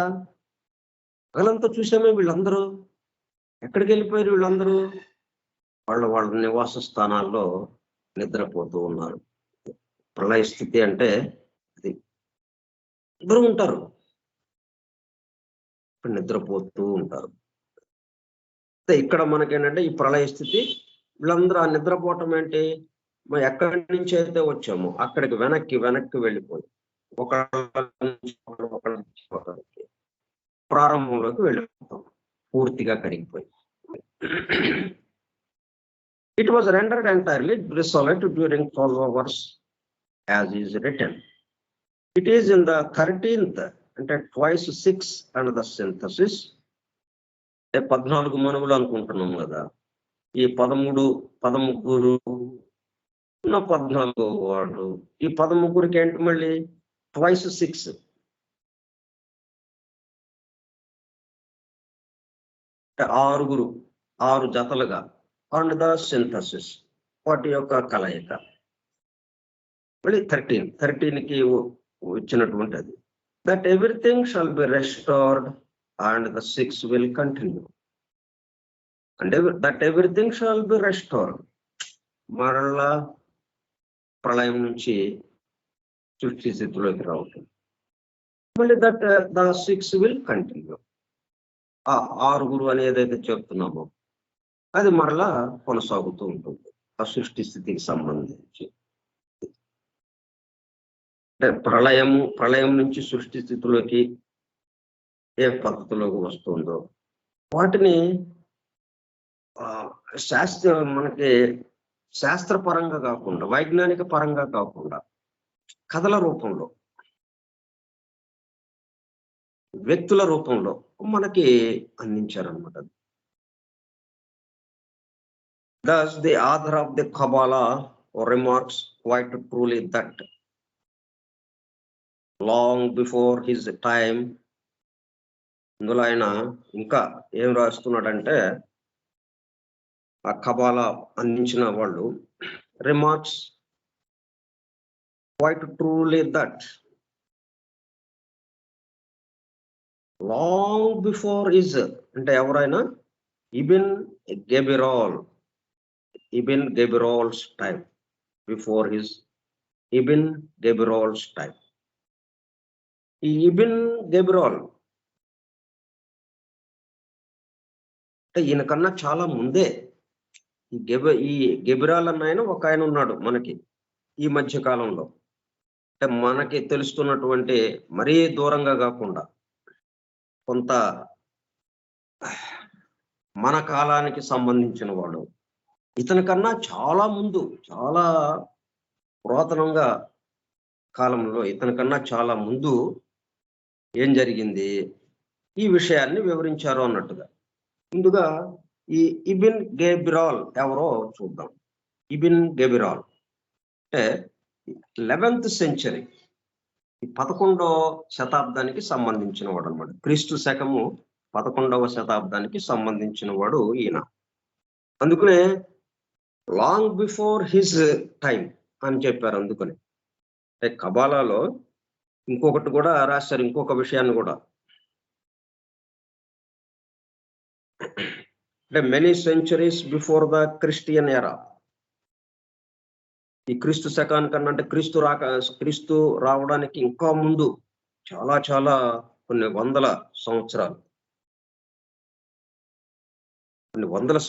పగలంతా చూసామే, వీళ్ళందరూ ఎక్కడికి వెళ్ళిపోయారు? వీళ్ళందరూ వాళ్ళ నివాస స్థానాల్లో నిద్రపోతూ ఉన్నారు. ప్రళయ స్థితి అంటే అది, అందరూ ఉంటారు, నిద్రపోతూ ఉంటారు. ఇక్కడ మనకేంటంటే ఈ ప్రళయ స్థితి, వీళ్ళందరూ ఆ నిద్రపోవటం ఏంటి, మనం ఎక్కడి నుంచి అయితే వచ్చామో అక్కడికి వెనక్కి వెళ్ళిపోయి ఒకళ్ళకి ప్రారంభంలోకి వెళ్ళిపోతాం, పూర్తిగా కరిగిపోయి. It was rendered entirely desolate during 12 hours, as is written. It is in the 13th, అంటే twice 6 and the synthesis. 14 మనువులు అనుకుంటున్నాం కదా, ఈ 13 14 వాడు, ఈ 13కి ఏంటి మళ్ళీ twice 6, ఆరుగురు 6 జతలుగా అండ్ ద సింథసిస్ వాటి యొక్క కలయిక. మళ్ళీ 13కి వచ్చినటువంటి అది that everything shall be restored and the 6 will continue. అంటే that everything shall be restored, మరలా ప్రళయం నుంచి సృష్టి స్థితిలోకి రావటం. మళ్ళీ దట్ ద 6 విల్ కంటిన్యూ. ఆ 6 అని ఏదైతే చెప్తున్నామో అది మరలా కొనసాగుతూ ఉంటుంది ఆ సృష్టి స్థితికి సంబంధించి. అంటే ప్రళయం నుంచి సృష్టి స్థితిలోకి ఏ పద్ధతిలోకి వస్తుందో వాటిని మనకి శాస్త్రపరంగా కాకుండా, వైజ్ఞానిక పరంగా కాకుండా కథల రూపంలో, వ్యక్తుల రూపంలో మనకి అందించారనమాట. Thus, the author of the Kabbalah remarks quite truly that long before his time, ఇందులో ఆయన ఇంకా ఏం రాస్తున్నాడంటే, ఆ కబాలా అందించిన వాళ్ళు remarks quite truly that long before his, అంటే ఎవరైనా Ibn Gebirol's time, before his Ibn Gebirol's time. ఈ ఇబిన్ గెబిరాల్ అంటే ఈయన కన్నా చాలా ముందే ఈ గెబిరాల్ అన్న ఆయన ఒక ఆయన ఉన్నాడు మనకి ఈ మధ్య కాలంలో. అంటే మనకి తెలుస్తున్నటువంటి మరీ దూరంగా కాకుండా కొంత మన కాలానికి సంబంధించిన వాడు. ఇతని కన్నా చాలా ముందు, చాలా పురాతనంగా కాలంలో ఇతని కన్నా చాలా ముందు ఏం జరిగింది ఈ విషయాన్ని వివరించారు అన్నట్టుగా. ముందుగా ఈ ఇబిన్ గెబిరాల్ ఎవరో చూద్దాం. ఇబిన్ గెబిరాల్ అంటే 11th century, 11వ శతాబ్దానికి సంబంధించిన వాడు అనమాట. క్రీస్తు శకము 11వ శతాబ్దానికి సంబంధించిన వాడు ఈయన. అందుకనే లాంగ్ బిఫోర్ హిజ్ టైం అని చెప్పారు. అందుకని కబాలాలో ఇంకొకటి కూడా రాశారు, ఇంకొక విషయాన్ని కూడా. అంటే many centuries before the Christian ఎరా, ఈ క్రీస్తు శకానికన్నా అంటే క్రీస్తు రావడానికి ఇంకా ముందు చాలా చాలా కొన్ని వందల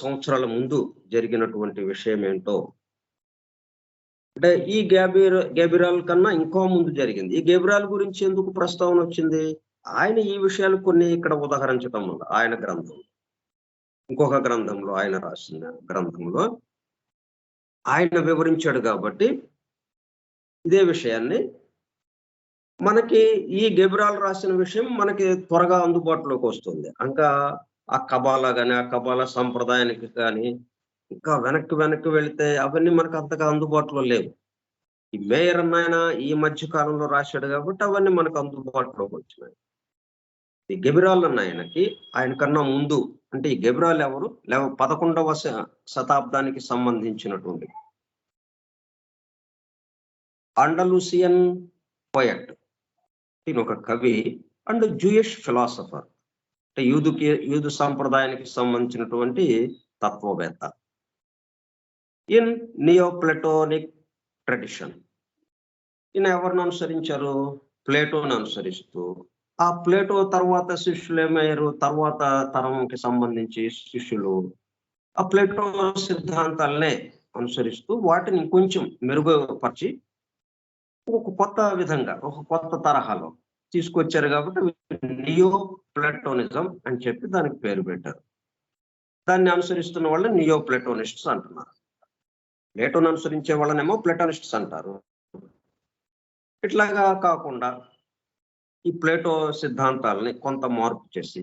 సంవత్సరాల ముందు జరిగినటువంటి విషయం ఏంటో, అంటే ఈ గెబిరాల్ కన్నా ఇంకో ముందు జరిగింది. ఈ గెబిరాల్ గురించి ఎందుకు ప్రస్తావన వచ్చింది? ఆయన ఈ విషయాలు కొన్ని ఇక్కడ ఉదాహరించడం వల్ల ఆయన గ్రంథం, ఇంకొక గ్రంథంలో, ఆయన రాసిన గ్రంథంలో ఆయన వివరించాడు కాబట్టి ఇదే విషయాన్ని మనకి ఈ గెబిరాల్ రాసిన విషయం మనకి త్వరగా అందుబాటులోకి వస్తుంది. ఇంకా ఆ కబాలా కానీ, ఆ కబాలా సంప్రదాయానికి కానీ ఇంకా వెనక్కి వెళితే అవన్నీ మనకు అంతగా అందుబాటులో లేవు. ఈ మేయర్ అన్న ఈ మధ్య కాలంలో రాశాడు కాబట్టి అవన్నీ మనకు అందుబాటులోకి వచ్చినాయి. ఈ గెబిరాల్ అన్న ఆయన కన్నా ముందు, అంటే ఈ గెబిరాల్ ఎవరు? 11వ శతాబ్దానికి సంబంధించినటువంటి అండలూసియన్ పోయట్. ఈయన ఒక కవి అండ్ జూయిష్ ఫిలాసఫర్, అంటే యూదు సంప్రదాయానికి సంబంధించినటువంటి తత్వవేత్త. ఇన్ నియోప్లెటోనిక్ ట్రెడిషన్ ఈయన ఎవరిని అనుసరించారు? ప్లేటోని అనుసరిస్తూ, ఆ ప్లేటో తర్వాత శిష్యులు ఏమయ్యారు? తర్వాత తరంకి సంబంధించి శిష్యులు ఆ ప్లేటో సిద్ధాంతాలనే అనుసరిస్తూ వాటిని కొంచెం మెరుగుపరిచి ఒక కొత్త విధంగా, ఒక కొత్త తరహాలో తీసుకొచ్చారు కాబట్టి నియో ప్లేటోనిజం అని చెప్పి దానికి పేరు పెట్టారు. దాన్ని అనుసరిస్తున్న వాళ్ళని నియో ప్లేటోనిస్ట్స్ అంటున్నారు. ప్లేటోని అనుసరించే వాళ్ళనేమో ప్లేటోనిస్ట్స్ అంటారు. ఇట్లాగా కాకుండా ఈ ప్లేటో సిద్ధాంతాలని కొంత మార్పు చేసి,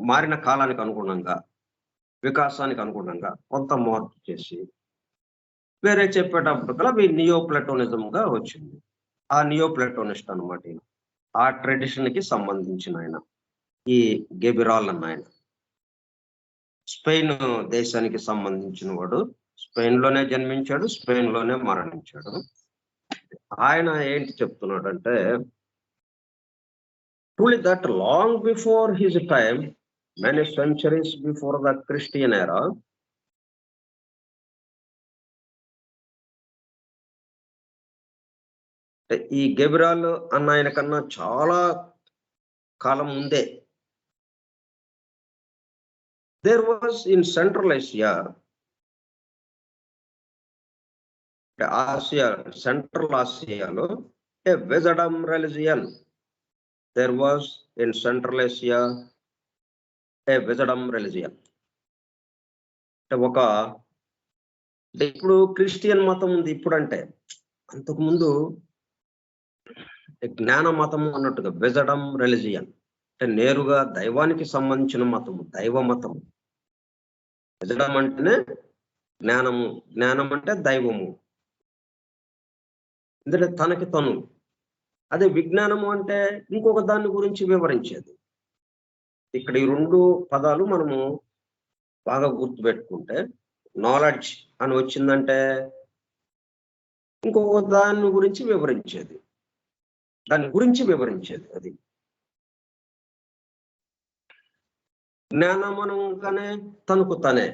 మారిన కాలానికి అనుగుణంగా, వికాసానికి అనుగుణంగా కొంత మార్పు చేసి వేరే చెప్పేటప్పుడు కల్లా నియో ప్లేటోనిజంగా వచ్చింది. ఆ నియో ప్లేటోనిస్ట్ అనమాట. ఆ ట్రెడిషన్ కి సంబంధించిన ఆయన. ఈ గెబిరాల్ అన్న ఆయన స్పెయిన్ దేశానికి సంబంధించిన వాడు. స్పెయిన్ లోనే జన్మించాడు, స్పెయిన్ లోనే మరణించాడు. ఆయన ఏంటి చెప్తున్నాడంటే, truly that long before his time, many centuries before the Christian era, ఈ గెబ్రాల్ అన్న ఆయన కన్నా చాలా కాలం ముందే there was in Central Asia, Asia, central ఆసియాలో a Wisdom religion. There was in Central Asia a Wisdom religion. ఒక ఇప్పుడు క్రిస్టియన్ మతం ఉంది. ఇప్పుడంటే అంతకుముందు జ్ఞాన మతము అన్నట్టుగా విజడం రిలిజియన్ అంటే నేరుగా దైవానికి సంబంధించిన మతము, దైవ మతము. విజడం అంటేనే జ్ఞానము, జ్ఞానం అంటే దైవము, ఎందుకంటే తనకి తను. అదే విజ్ఞానము అంటే ఇంకొక దాని గురించి వివరించేది. ఇక్కడ ఈ రెండు పదాలు మనము బాగా గుర్తుపెట్టుకుంటే, నాలెడ్జ్ అని వచ్చిందంటే ఇంకొక దాని గురించి వివరించేది, దాని గురించి వివరించేది. అది జ్ఞానం అనగానే తనకు తనే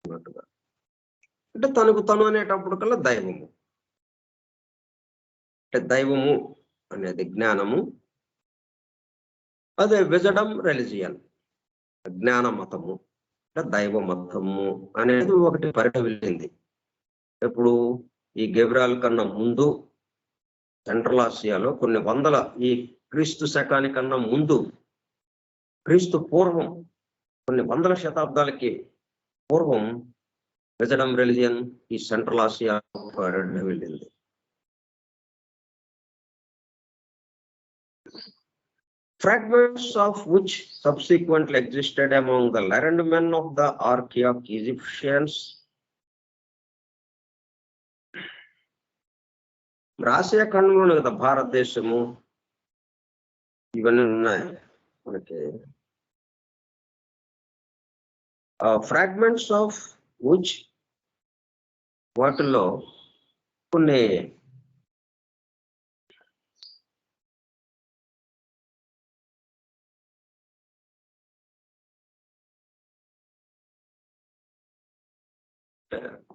అన్నట్టుగా, అంటే తనకు తను అనేటప్పుడు కల్లా దైవము, అంటే దైవము అనేది జ్ఞానము. అదే విజడం రిలిజియన్ జ్ఞాన మతము అంటే దైవ మతము అనేది ఒకటి పరిట వెళ్ళింది. ఇప్పుడు ఈ గెబ్రాల్ కన్నా ముందు సెంట్రల్ ఆసియాలో కొన్ని వందల, ఈ క్రీస్తు శకానికన్నా ముందు, క్రీస్తు పూర్వం కొన్ని వందల శతాబ్దాలకి పూర్వం విజడం రిలిజియన్ ఈ సెంట్రల్ ఆసియా వెళ్ళింది. Fragments of which subsequently existed among the learned men of the archaic Egyptians. Asia ఖండంలోనే కదా భారతదేశము ఇవన్నీ ఉన్నాయి మనకి. ఫ్రాగ్మెంట్స్ ఆఫ్ విచ్ వాటిల్లో కొన్ని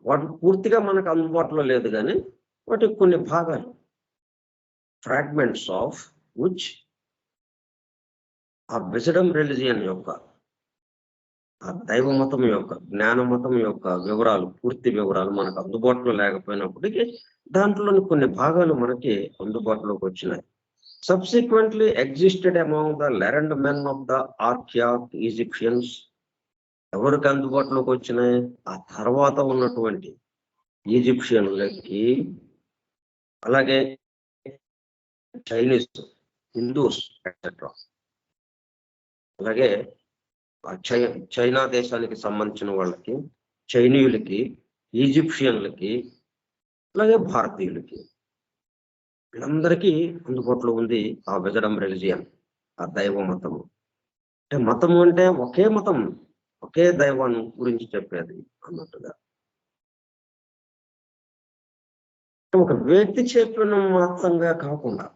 వాటి పూర్తిగా మనకు అందుబాటులో లేదు, కానీ వాటికి కొన్ని భాగాలు, ఫ్రాగ్మెంట్స్ ఆఫ్ విచ్ ఆ విజడం రిలిజియన్ యొక్క, ఆ దైవ మతం యొక్క, జ్ఞాన మతం యొక్క వివరాలు, పూర్తి వివరాలు మనకు అందుబాటులో లేకపోయినప్పటికీ దాంట్లోని కొన్ని భాగాలు మనకి అందుబాటులోకి వచ్చినాయి. Subsequently existed among the learned men of the archaic Egyptians. ఎవరికి అందుబాటులోకి వచ్చినాయి? ఆ తర్వాత ఉన్నటువంటి ఈజిప్షియన్లకి, అలాగే చైనీస్, హిందూస్ ఎట్సెట్రా, అలాగే చైనా దేశానికి సంబంధించిన వాళ్ళకి, చైనీయులకి, ఈజిప్షియన్లకి, అలాగే భారతీయులకి, వీళ్ళందరికీ అందుబాటులో ఉంది ఆ విజడం రిలిజియన్, ఆ దైవ మతము. అంటే మతము అంటే ఒకే మతం, ఒకే దైవాన్ని గురించి చెప్పేది అన్నట్టుగా. ఒక వ్యక్తి చెప్పిన మతంగా కాకుండా,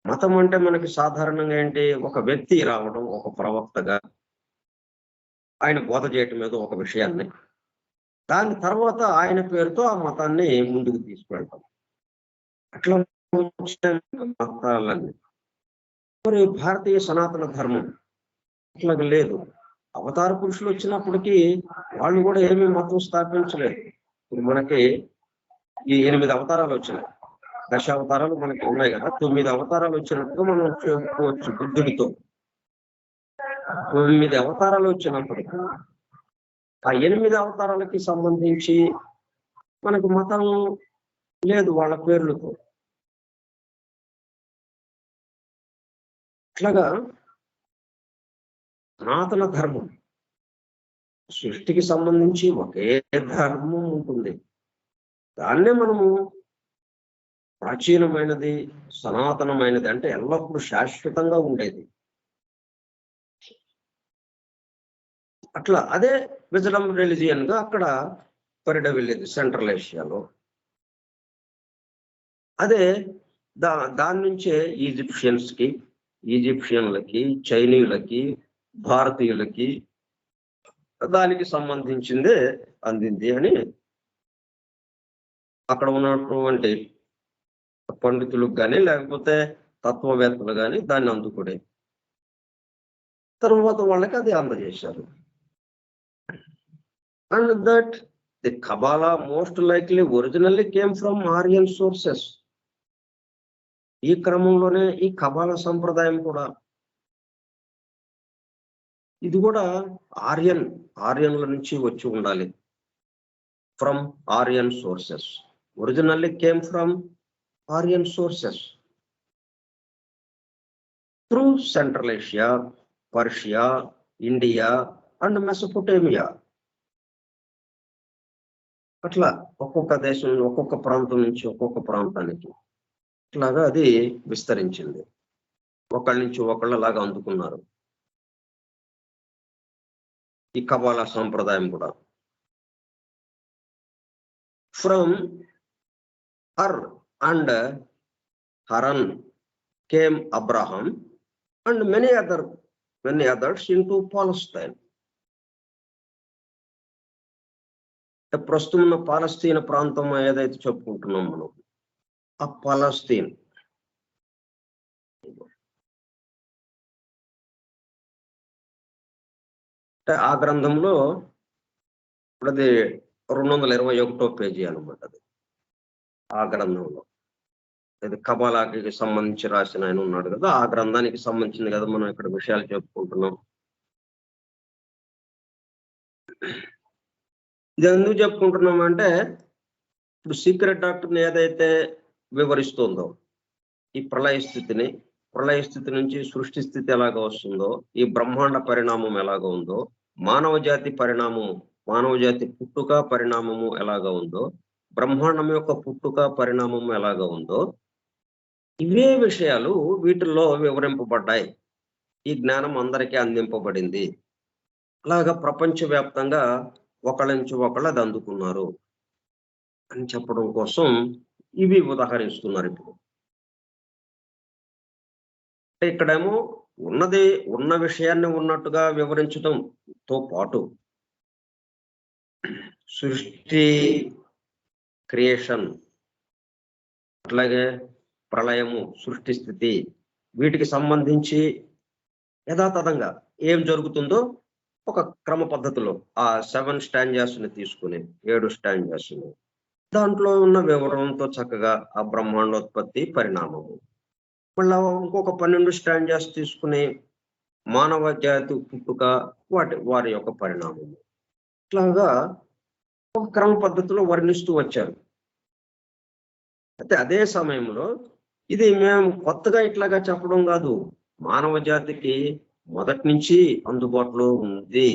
మతం అంటే మనకి సాధారణంగా ఏంటి, ఒక వ్యక్తి రావడం, ఒక ప్రవక్తగా ఆయన బోధ చేయటం ఏదో ఒక విషయాన్ని, దాని తర్వాత ఆయన పేరుతో ఆ మతాన్ని ముందుకు తీసుకువెళ్తాం. అట్లా మతాలన్నీ. మరి భారతీయ సనాతన ధర్మం అట్లాగ లేదు. అవతార పురుషులు వచ్చినప్పటికీ వాళ్ళు కూడా ఏమీ మతం స్థాపించలేదు. ఇప్పుడు మనకి ఈ 8 అవతారాలు వచ్చినాయి, దశావతారాలు మనకి ఉన్నాయి కదా. 9 అవతారాలు వచ్చినట్టుగా మనం చెప్పుకోవచ్చు. బుద్ధుడితో 9 అవతారాలు వచ్చినప్పటికీ ఆ 8 అవతారాలకి సంబంధించి మనకు మతం లేదు వాళ్ళ పేర్లతో. అట్లాగా సనాతన ధర్మం, సృష్టికి సంబంధించి ఒకే ధర్మం ఉంటుంది. దాన్నే మనము ప్రాచీనమైనది, సనాతనమైనది అంటే ఎల్లప్పుడూ శాశ్వతంగా ఉండేది. అట్లా అదే విజడమ్ రిలిజియన్ గా అక్కడ పరిడవిల్లింది సెంట్రల్ ఏషియాలో. అదే దాని నుంచే ఈజిప్షియన్లకి, చైనీయులకి, భారతీయులకి దానికి సంబంధించిందే అందింది అని అక్కడ ఉన్నటువంటి పండితులకు కానీ లేకపోతే తత్వవేత్తలు కానీ దాన్ని అందుకునే తర్వాత వాళ్ళకి అది అందజేశారు. And that the Kabbalah most likely originally came from Aryan sources. ఈ క్రమంలోనే ఈ కబాలా సంప్రదాయం కూడా ఇది కూడా ఆర్యన్ల నుంచి వచ్చి ఉండాలి. From Aryan sources, originally came from Aryan sources through central Asia, Persia, India and Mesopotamia. అట్లా ఒక్కొక్క దేశం, ఒక్కొక్క ప్రాంతం నుంచి ఒక్కొక్క ప్రాంతానికి ఇట్లాగా అది విస్తరించింది. ఒకళ్ళ నుంచి ఒకళ్ళలాగా అందుకున్నారు ఈ కబాలా సంప్రదాయం కూడా. From Ur and Haran came Abraham and many others into Palestine. ప్రస్తుతం ఉన్న పాలస్తీన్ ప్రాంతం ఏదైతే చెప్పుకుంటున్నాం మనం, ఆ పాలస్తీన్ ఆ గ్రంథంలో ఇప్పుడు అది 221 పేజీ అనమాట. అది ఆ గ్రంథంలో అది కబాలాకి సంబంధించి రాసిన ఆయన ఉన్నాడు కదా, ఆ గ్రంథానికి సంబంధించింది కదా మనం ఇక్కడ విషయాలు చెప్పుకుంటున్నాం. ఇది ఎందుకు చెప్పుకుంటున్నాం అంటే, ఇప్పుడు సీక్రెట్ డాక్టర్ని ఏదైతే వివరిస్తుందో ఈ ప్రళయ స్థితి నుంచి సృష్టి స్థితి ఎలాగ వస్తుందో, ఈ బ్రహ్మాండ పరిణామం ఎలాగ ఉందో, మానవ జాతి పుట్టుక పరిణామము ఎలాగ ఉందో, బ్రహ్మాండం యొక్క పుట్టుక పరిణామము ఎలాగ ఉందో, ఇవే విషయాలు వీటిల్లో వివరింపబడ్డాయి. ఈ జ్ఞానం అందరికీ అందింపబడింది. అలాగా ప్రపంచవ్యాప్తంగా ఒకళ్ళ నుంచి ఒకళ్ళు అది అందుకున్నారు అని చెప్పడం కోసం ఇవి ఉదాహరిస్తున్నారు. ఇప్పుడు ఇక్కడేమో ఉన్న విషయాన్ని ఉన్నట్టుగా వివరించడంతో పాటు సృష్టి, క్రియేషన్, అట్లాగే ప్రళయము, సృష్టి స్థితి, వీటికి సంబంధించి యథాతథంగా ఏం జరుగుతుందో ఒక క్రమ పద్ధతిలో ఆ 7 స్టాంజాస్ని తీసుకుని 7 స్టాంజాస్ని దాంట్లో ఉన్న వివరణతో చక్కగా ఆ బ్రహ్మాండోత్పత్తి, పరిణామము, మళ్ళా ఇంకొక 12 స్టాంజాస్ తీసుకుని మానవ జాతి పుట్టుక, వారి యొక్క పరిణామము, ఇట్లాగా ఒక క్రమ పద్ధతిలో వర్ణిస్తూ వచ్చారు. అయితే అదే సమయంలో ఇది మేము కొత్తగా ఇట్లాగా చెప్పడం కాదు, మానవ జాతికి మొదటి నుంచి అందుబాటులో ఉంది,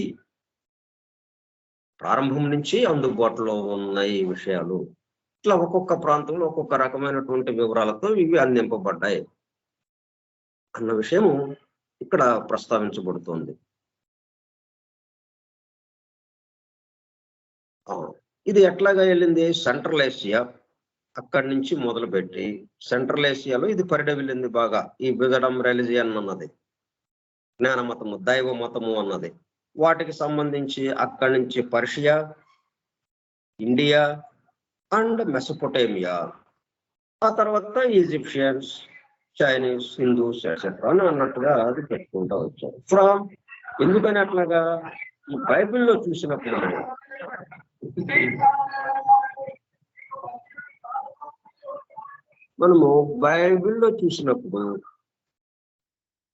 ప్రారంభం నుంచి అందుబాటులో ఉన్నాయి విషయాలు. ఇట్లా ఒక్కొక్క ప్రాంతంలో ఒక్కొక్క రకమైనటువంటి వివరాలతో ఇవి అందింపబడ్డాయి అన్న విషయము ఇక్కడ ప్రస్తావించబడుతోంది. ఇది ఎట్లాగా వెళ్ళింది? సెంట్రల్ ఏషియా, అక్కడి నుంచి మొదలుపెట్టి సెంట్రల్ ఏషియాలో ఇది పరిడవిల్లింది బాగా. ఈ విజడమ్ రిలిజియన్ అన్నది, జ్ఞానమతము, దైవ మతము అన్నది, వాటికి సంబంధించి అక్కడి నుంచి పర్షియా, ఇండియా అండ్ మెసొపొటేమియా, ఆ తర్వాత ఈజిప్షియన్స్, చైనీస్, హిందూస్ ఎట్సెట్రా అని అన్నట్టుగా అది పెట్టుకుంటూ వచ్చారు. ఫ్రమ్ ఎందుకని అట్లాగా? ఈ బైబిల్లో చూసినప్పుడు మనము బైబిల్లో చూసినప్పుడు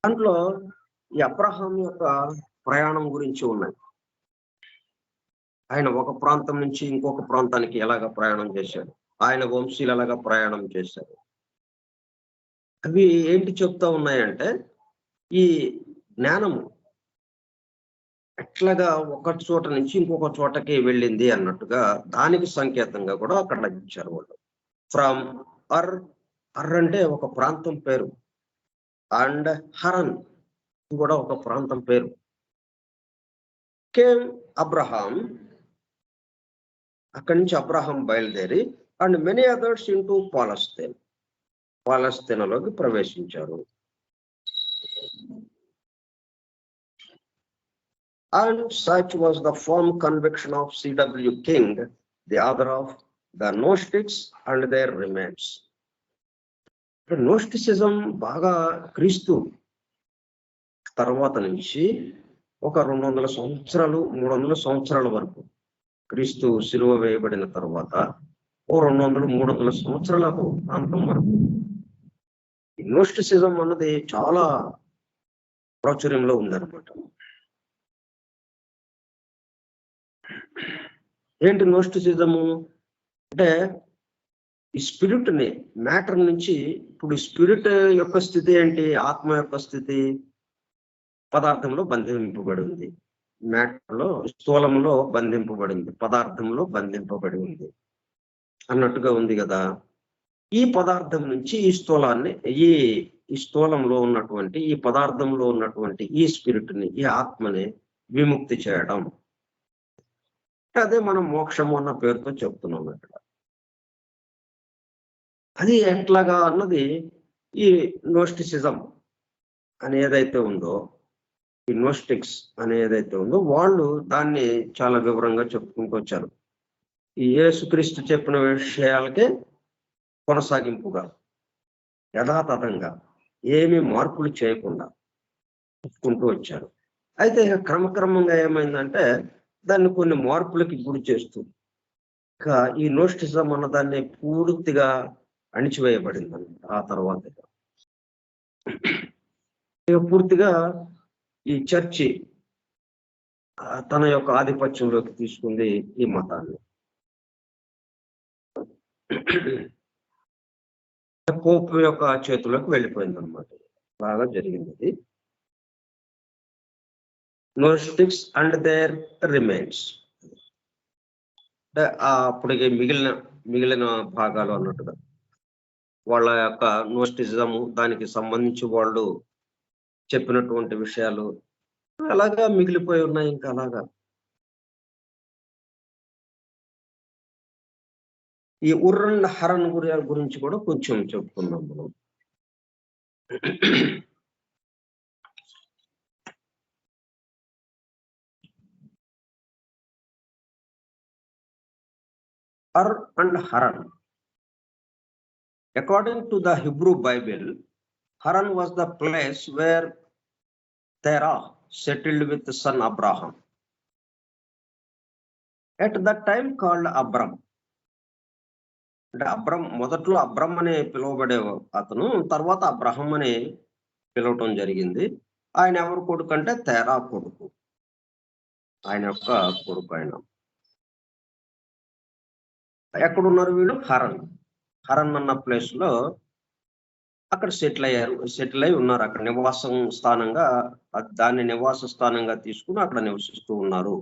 దాంట్లో ఈ అబ్రహాం యొక్క ప్రయాణం గురించి ఉన్నాయి. ఆయన ఒక ప్రాంతం నుంచి ఇంకొక ప్రాంతానికి ఎలాగ ప్రయాణం చేశాడు, ఆయన వంశీయులు ఎలాగ ప్రయాణం చేశారు, అవి ఏంటి చెప్తా ఉన్నాయంటే, ఈ జ్ఞానము ఎట్లాగా ఒక చోట నుంచి ఇంకొక చోటకి వెళ్ళింది అన్నట్టుగా దానికి సంకేతంగా కూడా అక్కడ ఇచ్చారు వాళ్ళు. ఫ్రమ్ అర్ అంటే ఒక ప్రాంతం పేరు, అండ్ హరన్ కూడా ఒక ప్రాంతం పేరు. కేమ్ అబ్రహాం, అక్కడి నుంచి అబ్రహాం బయలుదేరి అండ్ మెనీ అదర్స్ ఇంటూ పాలస్తీనాలోకి ప్రవేశించారు. And such was the firm conviction of C.W. King, the author of The Gnostics and Their Remains. Gnosticism బాగా క్రీస్తు తర్వాత నుంచి ఒక 200 సంవత్సరాలు 300 సంవత్సరాల వరకు, క్రీస్తు సిలువ వేయబడిన తర్వాత ఓ 200-300 సంవత్సరాల ప్రాంతం వరకు గ్నోస్టిసిజం అన్నది చాలా ప్రాచుర్యంలో ఉందన్నమాట. ఏంటి గ్నోస్టిసిజము అంటే ఈ స్పిరిట్ ని, మ్యాటర్ నుంచి, ఇప్పుడు స్పిరిట్ యొక్క స్థితి ఏంటి, ఆత్మ యొక్క స్థితి పదార్థంలో బంధింపబడి ఉంది, మ్యాటర్లో స్థూలంలో బంధింపబడింది, పదార్థంలో బంధింపబడి ఉంది అన్నట్టుగా ఉంది కదా. ఈ పదార్థం నుంచి ఈ స్థూలాన్ని, ఈ స్థూలంలో ఉన్నటువంటి, ఈ పదార్థంలో ఉన్నటువంటి ఈ స్పిరిట్ ని, ఈ ఆత్మని విముక్తి చేయడం, అదే మనం మోక్షము అన్న పేరుతో చెప్తున్నాం ఇక్కడ. అది ఎట్లాగా అన్నది ఈ గ్నోస్టిసిజం అని ఏదైతే ఉందో, ఈ గ్నోస్టిక్స్ అని ఏదైతే ఉందో, వాళ్ళు దాన్ని చాలా వివరంగా చెప్పుకుంటూ వచ్చారు. ఈ యేసుక్రీస్తు చెప్పిన విషయాలకే కొనసాగింపుగా, యథాతథంగా, ఏమీ మార్పులు చేయకుండా చెప్పుకుంటూ వచ్చారు. అయితే క్రమక్రమంగా ఏమైందంటే దాన్ని కొన్ని మార్పులకి గురి చేస్తూ ఇక ఈ గ్నోస్టిసిజం అన్న దాన్ని పూర్తిగా అణిచివేయబడింది అన్నమాట. ఆ తర్వాత ఇక పూర్తిగా ఈ చర్చి తన యొక్క ఆధిపత్యంలోకి తీసుకుంది ఈ మతాన్ని. పోప్ యొక్క చేతుల్లోకి వెళ్ళిపోయింది అనమాట. బాగా జరిగింది అది. గ్నోస్టిక్స్ అండ్ దేర్ రిమైన్స్, అంటే అప్పటికి మిగిలిన భాగాలు అన్నట్టుగా వాళ్ళ యొక్క గ్నోస్టిసిజము, దానికి సంబంధించి వాళ్ళు చెప్పినటువంటి విషయాలు అలాగా మిగిలిపోయి ఉన్నాయి. ఇంకా అలాగా ఈ ఉర్రన్ హరన్ గురించి కూడా కొంచెం చెప్పుకుందాం మనం. Ur and Haran. According to the Hebrew Bible, Haran was the place where Terah settled with the son Abraham. At that time called Abram. Abram, మొదట్లో అబ్రమ్ అనే పిలువబడే అతను, తర్వాత అబ్రహం అని పిలవటం జరిగింది. ఆయన ఎవరు కొడుకు అంటే తెరా కొడుకు, ఆయన యొక్క కొడుకు. ఆయన ఎక్కడున్నారు వీళ్ళు? హరన్ అన్న ప్లేస్ లో అక్కడ సెటిల్ అయి ఉన్నారు. అక్కడ నివాసం స్థానంగా, దాన్ని నివాస స్థానంగా తీసుకుని అక్కడ నివసిస్తూ ఉన్నారు.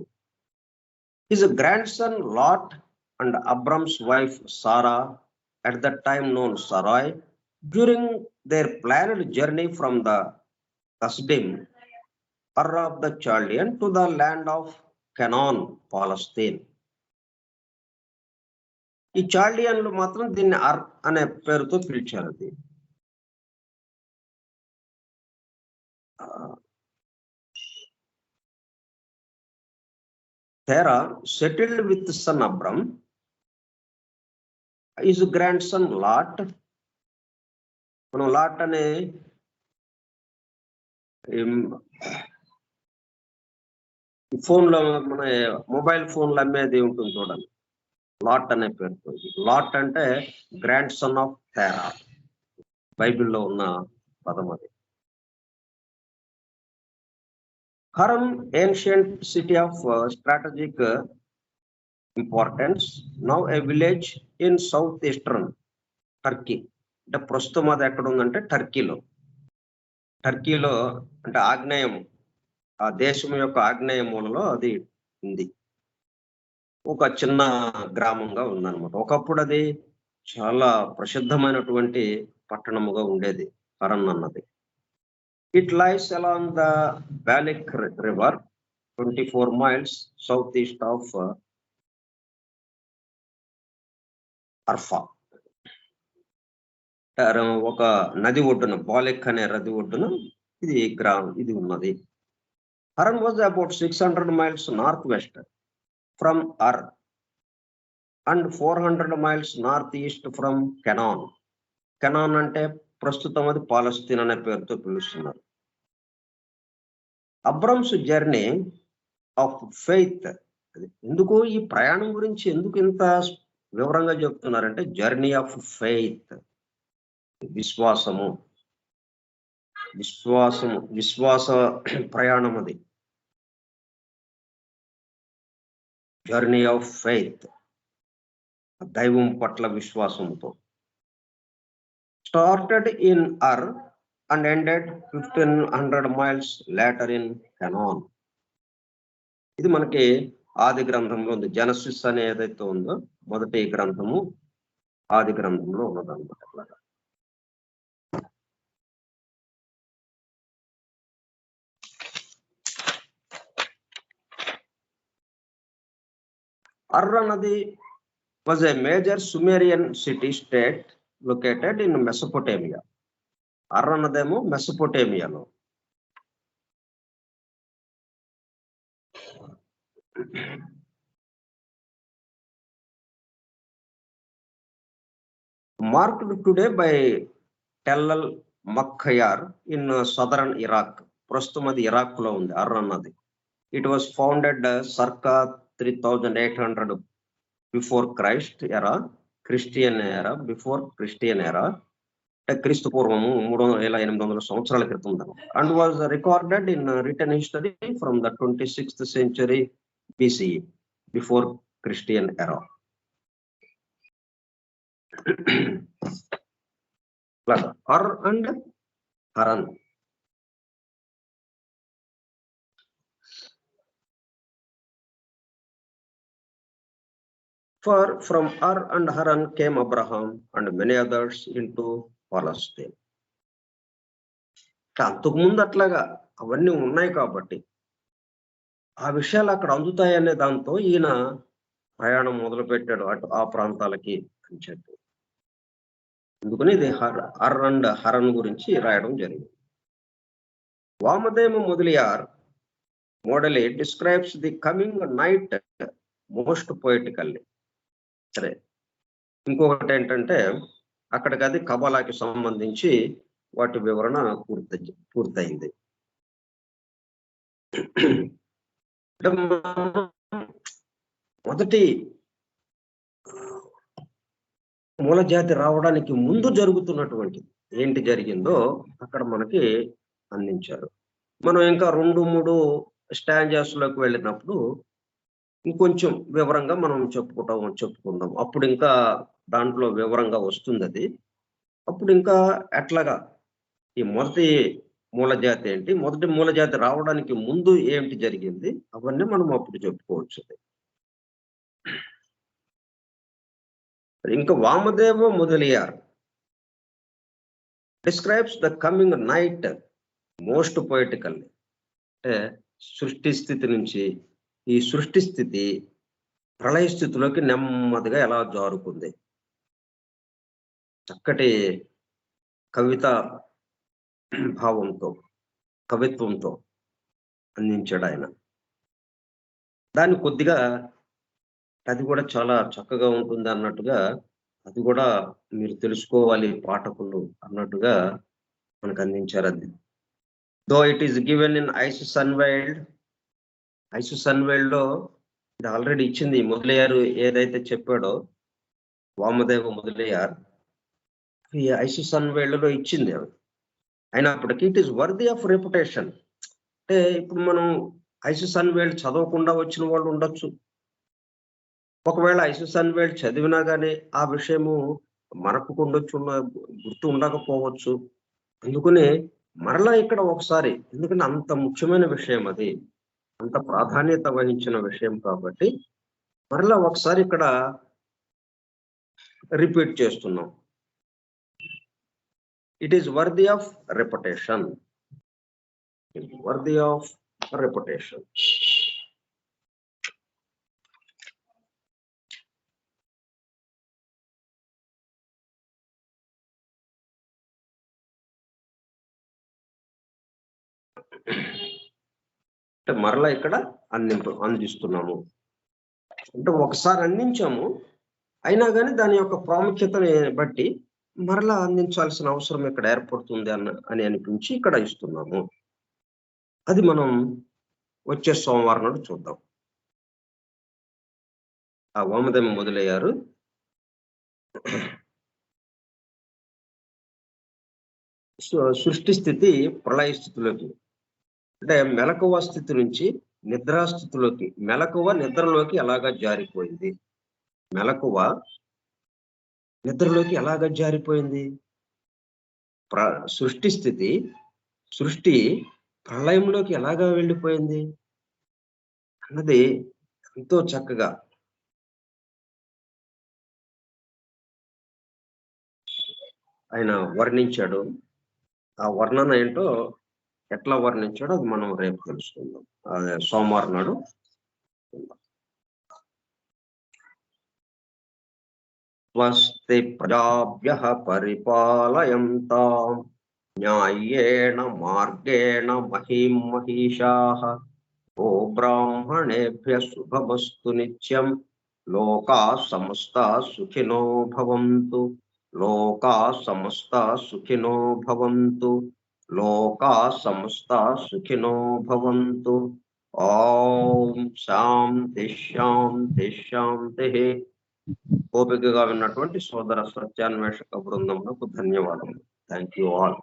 His grandson Lot and Abram's wife Sarah, at that time known Sarai, during their planned journey from the Kasdim, Ur of the Chaldean, to the land of Canaan, Palestine. ఈ చాల్డియన్లు మాత్రం దీన్ని అర్ అనే పేరుతో పిలిచారు. అది Terah settled with son Abram, his grandson Lot. మనం lot అనే ఫోన్లో, మన మొబైల్ ఫోన్లు అమ్మేది ఉంటుంది చూడండి, లాట్ అనే పేరుతో. లాట్ అంటే గ్రాండ్ సన్ ఆఫ్ తెరా, బైబిల్లో ఉన్న పదం అది. Horn, ancient city of strategic importance, now A village in south eastern Turkey. అంటే ప్రస్తుతం అది ఎక్కడ ఉందంటే టర్కీలో అంటే ఆగ్నేయం, ఆ దేశం యొక్క ఆగ్నేయ మూలలో అది ఉంది. ఒక చిన్న గ్రామంగా ఉందన్నమాట. ఒకప్పుడు అది చాలా ప్రసిద్ధమైనటువంటి పట్టణముగా ఉండేది హరన్ అన్నది. It lies along the Balik river 24 miles southeast of Urfa. ఒక నది ఒడ్డున, బాలెక్ అనే నది ఒడ్డున ఇది ఉన్నది. Haran was about 600 miles north west from Ur and 400 miles north east from Canaan. Canaan అంటే ప్రస్తుతం అది పాలస్తీన్ అనే పేరుతో పిలుస్తున్నారు. Abram's journey of faith. ఎందుకు ఈ ప్రయాణం గురించి ఎందుకు ఇంత వివరంగా చెప్తున్నారంటే, జర్నీ ఆఫ్ ఫెయిత్, విశ్వాస ప్రయాణం అది. జర్నీ ఆఫ్ ఫెయిత్, దైవం పట్ల విశ్వాసంతో. Started in Ur and ended 1500 miles later in Canaan. ఇది మనకి ఆది గ్రంథంలో ఉంది. జెనసిస్ అనే ఏదైతే ఉందో మొదటి గ్రంథము ఆది గ్రంథంలో ఉన్నదన్నమాట. అట్లాగా అర్ అన్నది was a major Sumerian city state located in Mesopotamia. Ur అన్నదేమో మెసొపోటేమియాలో. Marked today by Tell al Muqayyar in southern Iraq. ప్రస్తుతం అది ఇరాక్ లో ఉంది అర్ అన్నది. It was founded circa 3800 before Christ era, Christian era, before Christian era, అంటే క్రీస్తు పూర్వము 3800 సంవత్సరాల క్రితం. And was recorded in written history from the 26th century BCE, before Christian era. Ur and Haran. For from Ar and Haran came Abraham and many others into Palestine. అంతకు ముందు అట్లాగా అవన్నీ ఉన్నాయి కాబట్టి ఆ విషయాలు అక్కడ అందుతాయనే దాంతో ఈయన ప్రయాణం మొదలు పెట్టాడు అటు ఆ ప్రాంతాలకి అని చెప్పి. అందుకని ఇది అర్ అండ్ హరన్ గురించి రాయడం జరిగింది. వామదేవ మొదలియార్ మోడలీ describes the coming night most poetically. సరే, ఇంకొకటి ఏంటంటే అక్కడికి అది కబలాకి సంబంధించి వాటి వివరణ పూర్తయింది. మొదటి మూల జాతి రావడానికి ముందు జరుగుతున్నటువంటి ఏంటి జరిగిందో అక్కడ మనకి అందించారు. మనం ఇంకా 2-3 స్టాంజర్స్ లోకి వెళ్ళినప్పుడు ఇంకొంచెం వివరంగా మనం చెప్పుకుందాం. అప్పుడు ఇంకా దాంట్లో వివరంగా వస్తుంది అది. అప్పుడు ఇంకా ఎట్లాగా ఈ మొదటి మూలజాతి ఏంటి, మొదటి మూలజాతి రావడానికి ముందు ఏమిటి జరిగింది, అవన్నీ మనం అప్పుడు చెప్పుకోవచ్చు. ఇంకా Vamadeva Mudaliar describes the coming night most poetically. అంటే సృష్టి స్థితి నుంచి ఈ సృష్టి స్థితి ప్రళయ స్థితిలోకి నెమ్మదిగా ఎలా జారుకుంది, చక్కటి కవిత భావంతో కవిత్వంతో అందించాడు ఆయన. దాన్ని కొద్దిగా అది కూడా చాలా చక్కగా ఉంటుంది అన్నట్టుగా, అది కూడా మీరు తెలుసుకోవాలి పాఠకులు అన్నట్టుగా మనకు అందించారు. అది though it is given in ISIS unveiled. ISIS unveiled లో ఇది ఆల్రెడీ ఇచ్చింది. మొదలయ్యారు ఏదైతే చెప్పాడో వామదేవ మొదలయ్యార్ ఈ ఐసిస్ అన్వైల్డ్ లో ఇచ్చింది. అయినప్పటికీ it is worthy of reputation. అంటే ఇప్పుడు మనం ఐసిస్ అన్వైల్డ్ చదవకుండా వచ్చిన వాళ్ళు ఉండొచ్చు. ఒకవేళ ఐసిస్ అన్వైల్డ్ చదివినా కానీ ఆ విషయము మనకు గుర్తు ఉండకపోవచ్చు. అందుకని మరలా ఇక్కడ ఒకసారి, ఎందుకంటే అంత ముఖ్యమైన విషయం, అది అంత ప్రాధాన్యత వహించిన విషయం కాబట్టి మరలా ఒకసారి ఇక్కడ రిపీట్ చేస్తున్నాం. It is worthy of reputation. Worthy of reputation. అంటే మరలా ఇక్కడ అందిస్తున్నాము. అంటే ఒకసారి అందించాము, అయినా కానీ దాని యొక్క ప్రాముఖ్యతని బట్టి మరలా అందించాల్సిన అవసరం ఇక్కడ ఏర్పడుతుంది అని అనిపించి ఇక్కడ ఇస్తున్నాము. అది మనం వచ్చే సోమవారం నాడు చూద్దాం. ఆ వామదేవం మొదలయ్యారు. సృష్టి స్థితి ప్రళయ స్థితిలోకి, అంటే మెలకువ స్థితి నుంచి నిద్రాస్థితిలోకి, మెలకువ నిద్రలోకి ఎలాగా జారిపోయింది, మెలకువ నిద్రలోకి ఎలాగా జారిపోయింది, సృష్టి స్థితి, సృష్టి ప్రళయంలోకి ఎలాగా వెళ్ళిపోయింది అన్నది ఎంతో చక్కగా ఆయన వర్ణించాడు. ఆ వర్ణన ఏంటో, ఎట్లా వర్ణించాడో అది మనం రేపు తెలుసుకుందాం. అదే సోమవారం నాడు. స్వస్తి ప్రజాభ్యః పరిపాలయంతాం న్యాయేణ మార్గేణ మహీం మహిషాః గో బ్రాహ్మణేభ్యః శుభమస్తు నిత్యం. లోకాః సమస్తాః సుఖినో భవంతు. లోకాః సమస్తాః సుఖినో భవంతు. లోకాః సమస్తాః సుఖినో భవంతు. ఓం శాంతి శాంతి శాంతి. ఓపికగా ఉన్నటువంటి సోదర సత్యాన్వేషక బృందములకు ధన్యవాదములు. Thank you all.